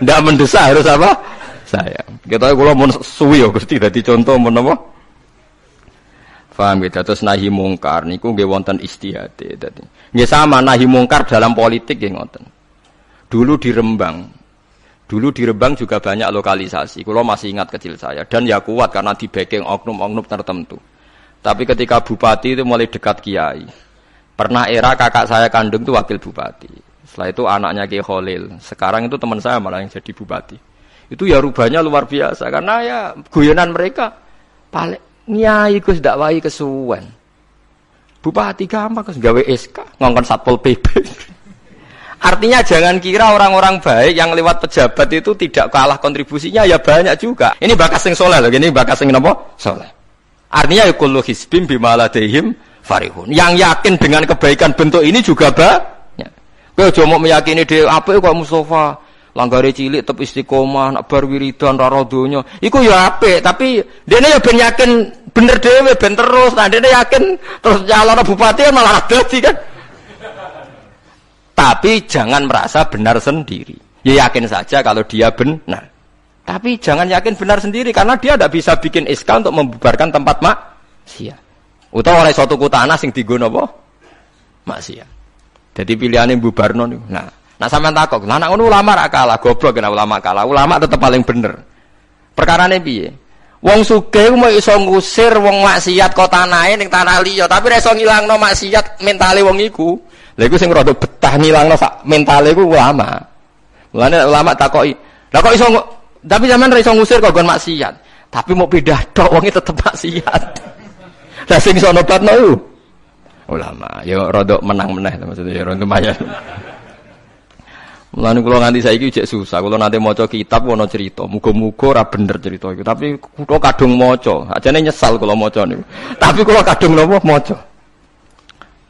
ndak mendesak harus apa? Saya. Kita kula mun suwi yo Gusti dadi contoh mun apa? Paham gitu, terus nahi mungkar niku nggih wonten istihate dadi. Nggih sama nahi mungkar dalam politik nggih ngoten. Dulu di Rembang juga banyak lokalisasi. Kulo masih ingat kecil saya dan ya kuat karena di backing oknum-oknum tertentu. Tapi ketika bupati itu mulai dekat kiai. Pernah era kakak saya kandung itu wakil bupati. Setelah itu anaknya Kiai Khalil. Sekarang itu teman saya malah yang jadi bupati. Itu ya rubahnya luar biasa karena ya guyonan mereka paling nyai Gus ndak wahi kesuwen. Bupati gampang Gus gawe SK ngongkon Satpol PP. Artinya jangan kira orang-orang baik yang lewat pejabat itu tidak kalah kontribusinya ya banyak juga. Ini bakas sing saleh lho, ini bakas sing napa? Saleh. Artinya ya kullu hisbim bima ladaihim farihun. Yang yakin dengan kebaikan bentuk ini juga banyak. Kowe aja mau meyakini dhewe apik kok Mustofa langgare cilik tetep istiqomah, nak bar wiridan ora donya. Iku ya apik, tapi dene ya ben yakin bener dhewe ben terus. Nah dene yakin terus calon bupati malah dadi kan. Tapi jangan merasa benar sendiri. Ya yakin saja kalau dia benar. Tapi jangan yakin benar sendiri karena dia tidak bisa bikin SK untuk membubarkan tempat maksiat. Utawa oleh suatu tanah sing dienggo napa? Maksiat. Jadi pilihannya bubarno niku. Nah sampean takok, lah nek ngono ulama ra kalah, goblok kena ulama kalah. Ulama tetep paling bener. Perkarane piye? Wong sugih mau iso ngusir wong maksiat kok tanahe ning tanah liya, tapi ra iso ngilangno maksiat mentale wong iku. Lha iku sing rada betah ngilangno sak mentale iku ulama. Mulane ulama takoki, "Lah kok iso tapi sampean ra iso ngusir kok gon maksiat, tapi mau pindah tok wonge tetep maksiat." Lah sing iso nobatno iku ulama. Ya rada menang-meneh maksudnya ya rada lumayan. Mulane kula nganti saiki jek susah. Kula nate maca kitab ana cerita, muga-muga ora bener cerita iku. Tapi kula kadung maca. Ajane nyesal kula maca niku. Tapi kula kadung napa maca.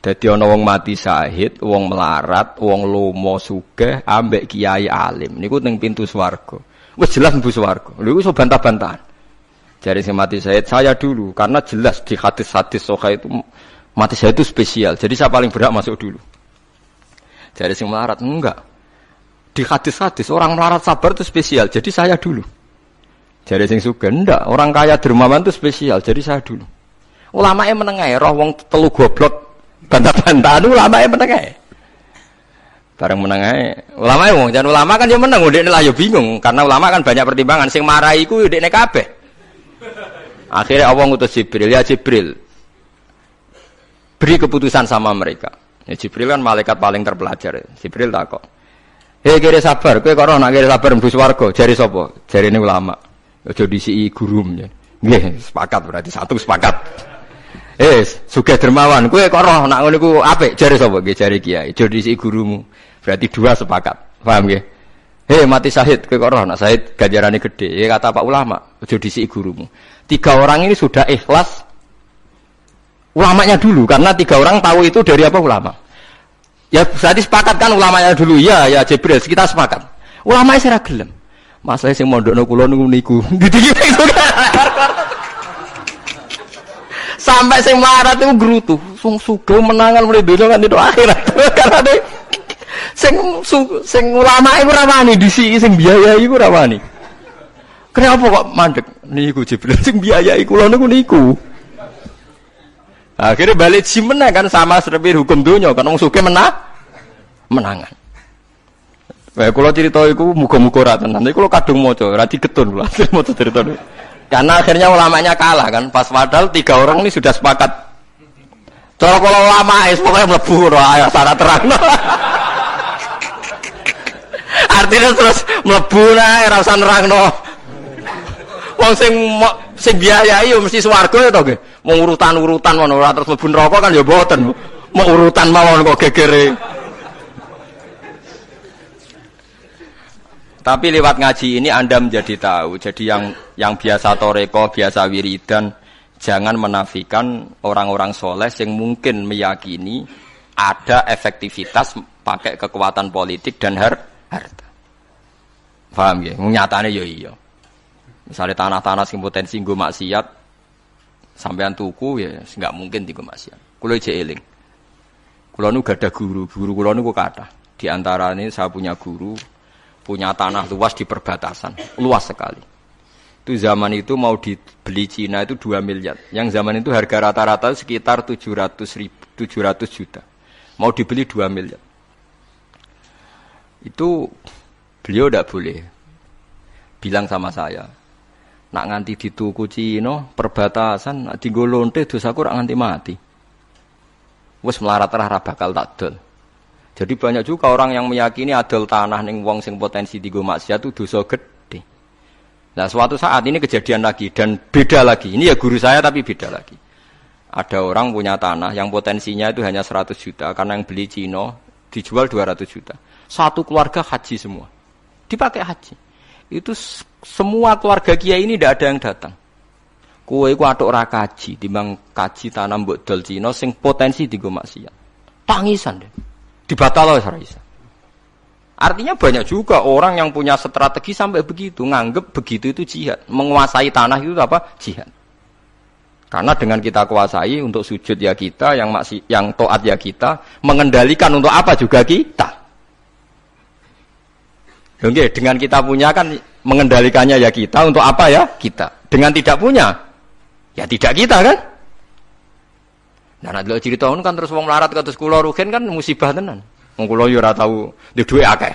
Dadi ana wong mati syahid, wong melarat, wong lomo sugih ambek kiai alim. Niku ning pintu swarga. Wis jelas mlebu swarga. Lha iku iso bantah-bantahan. Jare sing mati syahid saya dulu karena jelas di hadis-hadis sahih itu mati syahid itu spesial. Jadi saya paling berhak masuk dulu. Jare sing melarat enggak. Di hadis-hadis orang melarat sabar itu spesial, jadi saya dulu. Jadi sing sugih ndak, orang kaya dermawan itu spesial, jadi saya dulu. Ulamae meneng ae, roh wong telu goblok bantah-bantahan ulamae meneng ae. Bareng meneng ae. Ulamae wong jan ulama kan ya meneng, ndekne lah ya bingung karena ulama kan banyak pertimbangan, sing marahi iku ndekne kabeh. Akhirnya Allah ngutus Jibril, ya Jibril. Beri keputusan sama mereka. Ya Jibril kan malaikat paling terpelajar. Jibril takok. Hei kira sabar, kowe kok ora nak kira sabar mlebu swarga, jare sapa? Jarine ulama. Aja disiki gurum. Nggih, sepakat berarti satu sepakat. Sugih dermawan, kowe kok ora nak ngono iku apik, jare sapa? Nggih jare kiai. Aja disiki gurumu. Berarti dua sepakat. Paham nggih? Hei mati syahid, kowe kok ora nak syahid ganjarane gede. Ya kata Pak ulama, aja disiki gurumu. 3 orang ini sudah ikhlas ulamanya dulu karena 3 orang tahu itu dari apa ulama. Ya berarti sepakat kan ulamanya dulu ya Jibril kita sepakat. Ulamanya saya gelem. Masalah sing mondokno kula niku. Sampai sing melarat itu gerutu. Sing sugih menangan mulai donya kan itu akhirat. Karena sing ulama iku ora wani disiki sing biayai iku ora wani. Kenapa kok mandek niku Jibril sing biayai kula niku. Akhirnya balik simena kan sama seperti hukum dunia kan wong sugih menangan. Kayak kula cerita iku muga-muga ra tenan. Iku kula kadung maca, ra digetun kula maca cerita niku. Karena akhirnya ulamanya kalah kan, pas padahal 3 orang ini sudah sepakat. Cara kula ulama pokoke mlebu ora syarat terang. Artinya terus mlebu nae ora usah nerangno. Wong sing biayai yo mesti swarga ya to nggih. Mau urutan-urutan ngono ora terus mlebu neraka kan ya mboten. Mau urutan mawon kok gegere. Tapi lewat ngaji ini Anda menjadi tahu. Jadi yang biasa toreko, biasa wiridan, jangan menafikan orang-orang soleh yang mungkin meyakini ada efektivitas pakai kekuatan politik dan harta. Paham ya? Nyatane ya iya. Misalnya tanah-tanah sing potensi nggo maksiat sampean tuku ya enggak mungkin dienggo maksiat. Kula jek eling. Kula nu gadah guru kula niku kathah. Di antaranya saya punya guru punya tanah luas di perbatasan, luas sekali. Itu zaman itu mau dibeli Cina itu 2 miliar. Yang zaman itu harga rata-rata sekitar 700 juta. Mau dibeli 2 miliar. Itu beliau tidak boleh bilang sama saya. Nak nganti dituku Cina perbatasan, nak dienggo lonte dosaku rak nganti mati. Wes melarat-larat bakal tak dol. Jadi banyak juga orang yang meyakini adol tanah ning wong sing potensi dienggo maksiat itu dosa gede. Nah, suatu saat ini kejadian lagi dan beda lagi. Ini ya guru saya tapi beda lagi. Ada orang punya tanah yang potensinya itu hanya 100 juta karena yang beli Cina dijual 200 juta. Satu keluarga haji semua. Dipakai haji. Itu semua keluarga kiai ini tidak ada yang datang. Kowe iku atuk ora kaji, timbang kaji tanah mbok dol Cina sing potensi dienggo maksiat. Tangisan deh. Dibatal wis ora iso. Artinya banyak juga orang yang punya strategi sampai begitu, nganggep begitu itu jihad. Menguasai tanah itu apa? Jihad. Karena dengan kita kuasai untuk sujud ya kita, yang taat ya kita, mengendalikan untuk apa juga kita. Oke, dengan kita punya kan mengendalikannya ya kita, untuk apa ya kita. Dengan tidak punya, ya tidak kita kan. Nah, nek cerita ngono kan terus wong melarat kados kula rugen kan musibah tenan. Wong kula yo ora tau duwe dhuwit akeh.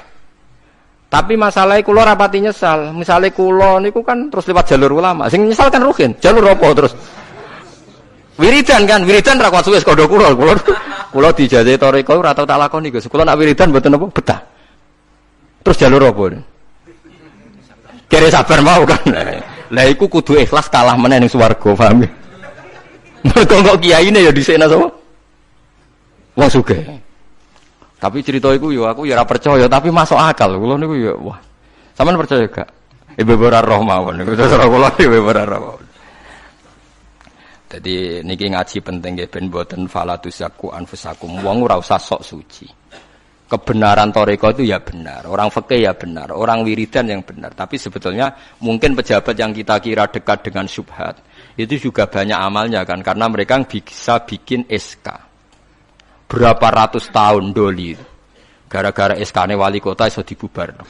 Tapi masalahnya kula rapati nyesal. Misale kula niku kan terus lewat jalur ulama. Sing nyesal kan rugen. Jalur apa terus? Wiridan kan, wiridan ra kuat suwe kondo kula. Kula dijajahi toriko ora tau tak lakoni, Gus. Kula nak wiridan mboten apa betah. Terus jalur apa? Kere sabar mau kan. Lah iku kudu ikhlas kalah meneh ning swarga, paham ya? Mergo kok kiyaine ya dhisikna sapa? Wong sugih. Tapi cerita iku yo aku ya ora percaya, tapi masuk akal. Kula niku ya wah. Sampeyan percaya gak? Ibu ora roh mawon niku terus kula ibu ora roh. Jadi niki ngaji penting nggih ben mboten falatusyaku anfusakum. Wong ora usah sok suci. Kebenaran toriko itu ya benar, orang fikih ya benar, orang wiridan yang benar. Tapi sebetulnya mungkin pejabat yang kita kira dekat dengan syubhat itu juga banyak amalnya kan, karena mereka bisa bikin SK berapa ratus tahun doli gara-gara SK-ne wali kota iso dibubarno.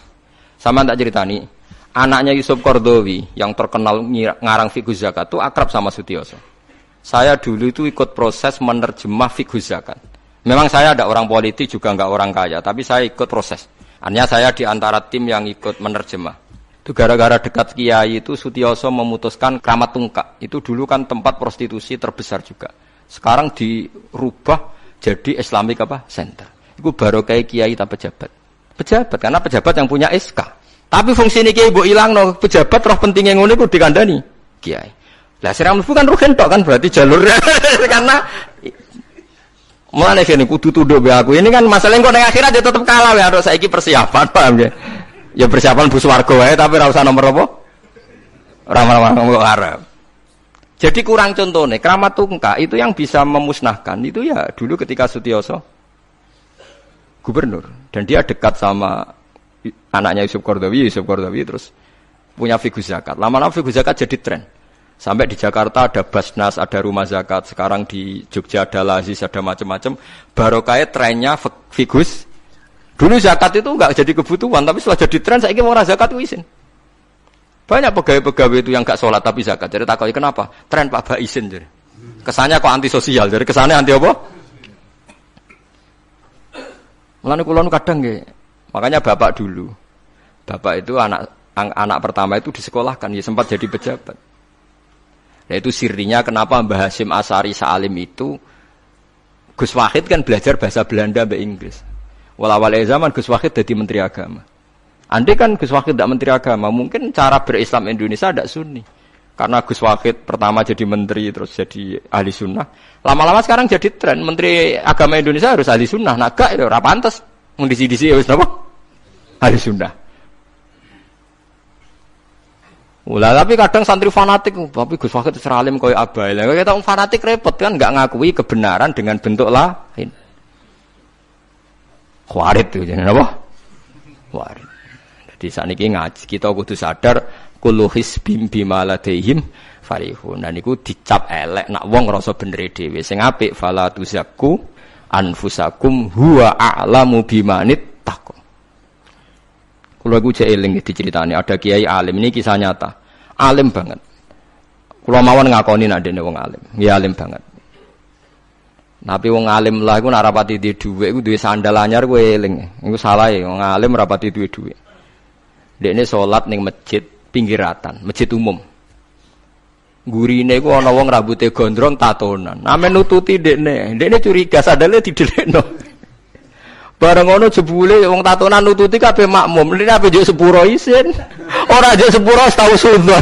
Sama tak ceritani, anaknya Yusuf Qaradawi yang terkenal ngarang fiqh zakat itu akrab sama Sutioso. Saya dulu itu ikut proses menerjemah fiqh zakat. Memang saya ada orang politik juga enggak orang kaya, tapi saya ikut proses. Artinya saya di antara tim yang ikut menerjemah. Itu gara-gara dekat kiai itu Sutioso memutuskan Kramat Tungkak. Itu dulu kan tempat prostitusi terbesar juga. Sekarang dirubah jadi Islamic Center. Itu baru kayak kiai tak pejabat. Pejabat karena pejabat yang punya SK. Tapi fungsi ini kiai mbok ilangno, pejabat roh pentingnya ngono iku dikandani kiai. Lah siram bukan rugen tok kan berarti jalurnya karena mulane kene kudu tunduk be aku. Ini kan masalah kok ning akhirat ya tetep kalah ya harus saiki persiapan, paham ya? Ya persiapan bus warga wae tapi ora usah nomor apa? Ora nomor Arab. Jadi kurang contohnya, Kramat Tungkak itu yang bisa memusnahkan itu ya dulu ketika Sutioso gubernur dan dia dekat sama anaknya Yusuf Qaradawi terus punya fiqh zakat. Lama-lama fiqh zakat jadi tren. Sampai di Jakarta ada Basnas, ada rumah zakat. Sekarang di Jogja ada Lazis, ada macam-macam. Barokah trennya figus. Dulu zakat itu enggak jadi kebutuhan, tapi setelah jadi tren, saya ingin orang zakat itu izin. Banyak pegawai-pegawai itu yang enggak sholat tapi zakat. Jadi takoi kenapa? Tren Pak Ba izin. Jadi kesannya kok antisosial. Jadi kesannya anti apa? Mulane kula nu kadang nggih. Makanya bapak dulu. Bapak itu anak pertama itu disekolahkan, ya sempat jadi pejabat. Nah itu sirinya kenapa Mbah Hasyim Asy'ari Salim itu Gus Wahid kan belajar bahasa Belanda mbek Inggris. Walawal zaman Gus Wahid jadi menteri agama. Andai kan Gus Wahid tidak menteri agama, mungkin cara berislam Indonesia tidak sunni. Karena Gus Wahid pertama jadi menteri terus jadi ahli sunnah. Lama-lama sekarang jadi tren menteri agama Indonesia harus ahli sunnah. Nah gak itu ora pantes. Mun disi-disi wis napa? Ahli sunnah. Ulah tapi kadang santri fanatik, tapi Gus Wahid seralim koyo abai. Lah kita fanatik repot kan enggak ngakui kebenaran dengan bentuk lain. Khawarit itu jenenge apa? Khawarit. Jadi saniki ngaji kita kudu sadar kullu hisbim bima ladaihim farihun. Dan niku dicap elek nak wong ngrasa bener dhewe. Sing apik fala tuzakku anfusakum huwa a'lamu bimanit taqwa. Kula iku jek eling diceritani ada kiai alim, ini kisah nyata. Alim banget. Kula mawon ngakoni nek dene wong alim. Ya alim banget. Tapi wong alim lah iku nek rapati duwe dhuwit iku duwe sandal anyar kowe eling. Iku salah ya wong alim rapati duwe dhuwit. Dekne salat ning masjid pinggiratan, masjid umum. Gurine iku ana wong rambute gondrong tatonan. Ame nututi dekne. Dekne curiga sandale didelekno. Bareng ngono jebule wong tatonan nututi kabeh makmum. Lha ape njuk sepuro isin. Ora njuk sepuro tau sundan.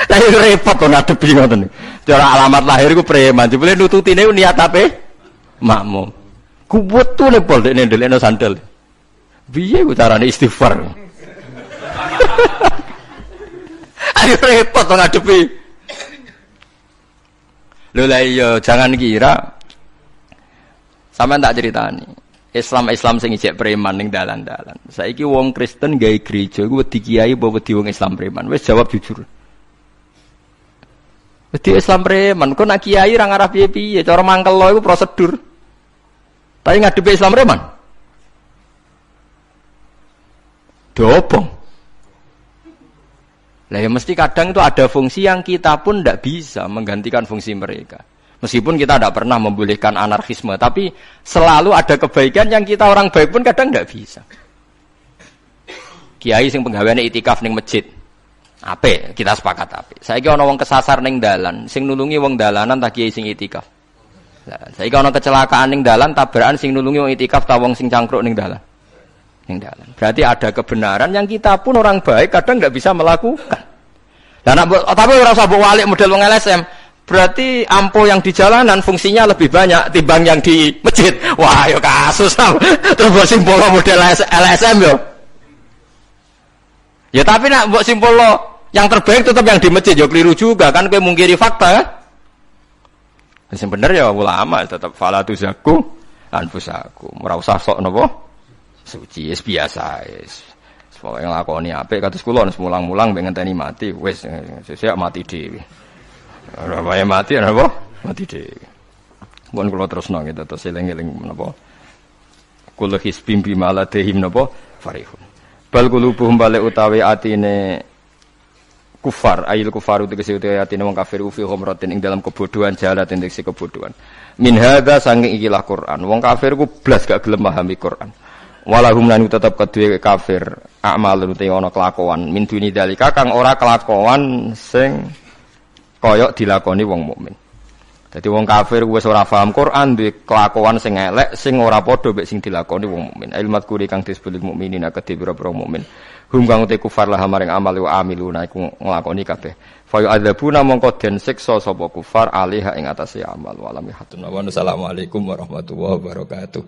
Lah repot to ngadepi ngoten. Cara alamat lahir iku preman. Jebule nututine niat ape? Makmum. Kuwetune pol dekne ndelekno sandal. Piye ku carane istighfar? Ayo repot to ngadepi. Lho lah iya jangan kira sampeyan tak ceritani. Islam sing ijek preman ning dalan-dalan. Saiki wong Kristen gawe gereja iku wedi kiai apa wedi wong Islam preman? Wis jawab jujur. Wedi Islam preman, kok nak kiai ra ngarah piye-piye, cara mangkel lo iku prosedur. Tapi ngadepi Islam preman. Dobong. Lah ya mesti kadang itu ada fungsi yang kita pun ndak bisa menggantikan fungsi mereka. Meskipun kita tidak pernah membolehkan anarkisme, tapi selalu ada kebaikan yang kita orang baik pun kadang tidak bisa. Kiai sing penggaweane itikaf ning masjid, apik, kita sepakat apik. Saiki ana wong kesasar ning dalan, sing nulungi wong dalanan ta kiai sing itikaf. Lah, saiki ana kecelakaan ning dalan, tabrakan sing nulungi wong itikaf ta wong sing cangkruk ning dalan. Ning dalan. Berarti ada kebenaran yang kita pun orang baik kadang tidak bisa melakukan. Lah tapi ora usah mbok walik model wong LSM. Berarti ampo yang di jalanan fungsinya lebih banyak timbang yang di masjid. Wah, yo kasus. Terus buat simpul model LSM yo. Ya tapi nak buat simpul yang terbaik tetap yang di masjid yo keliru juga kan kowe mungkiri fakta. Sing bener ya ulama tetap fala tuzaku anfusakum. Ora usah sok napa? Suci wis biasa wis. Pokoke nglakoni apik kados kula wis mulang-mulang ben ngenteni mati wis sesuk mati dhewe. Ora wae mati napa? Mati dhewe. Mun kula terusno gitu terus eling-eling menapa? Kullu hisbim bima ladehim napa? Farihun. Bal qulubuhum bale utawi atine kufar, ayil kufaru tegese utawi atine wong kafir fi humratin ing dalam kebodohan jalat tegese kebodohan. Min hadza sange ikilah Quran. Wong kafir ku blas gak gelem pahami Quran. Walahum lan tetep kedue kafir amalun te ana kelakuan min duni dalika kang ora kelakuan sing koyok dilakoni wong mukmin. Dadi wong kafir wis ora paham Quran duwe kelakuan sing elek sing ora padha mek sing dilakoni wong mukmin. Ilmat kuri kang disebut mukminina kedhe pira-pira mukmin. Hum kang te kufar lah maring amal wa amiluna iku nglakoni kabeh. Fa yu'adzabuna mongko den siksa sapa kufar alaiha ing atase amal. Wa lam yahtun wa assalamualaikum warahmatullahi wabarakatuh.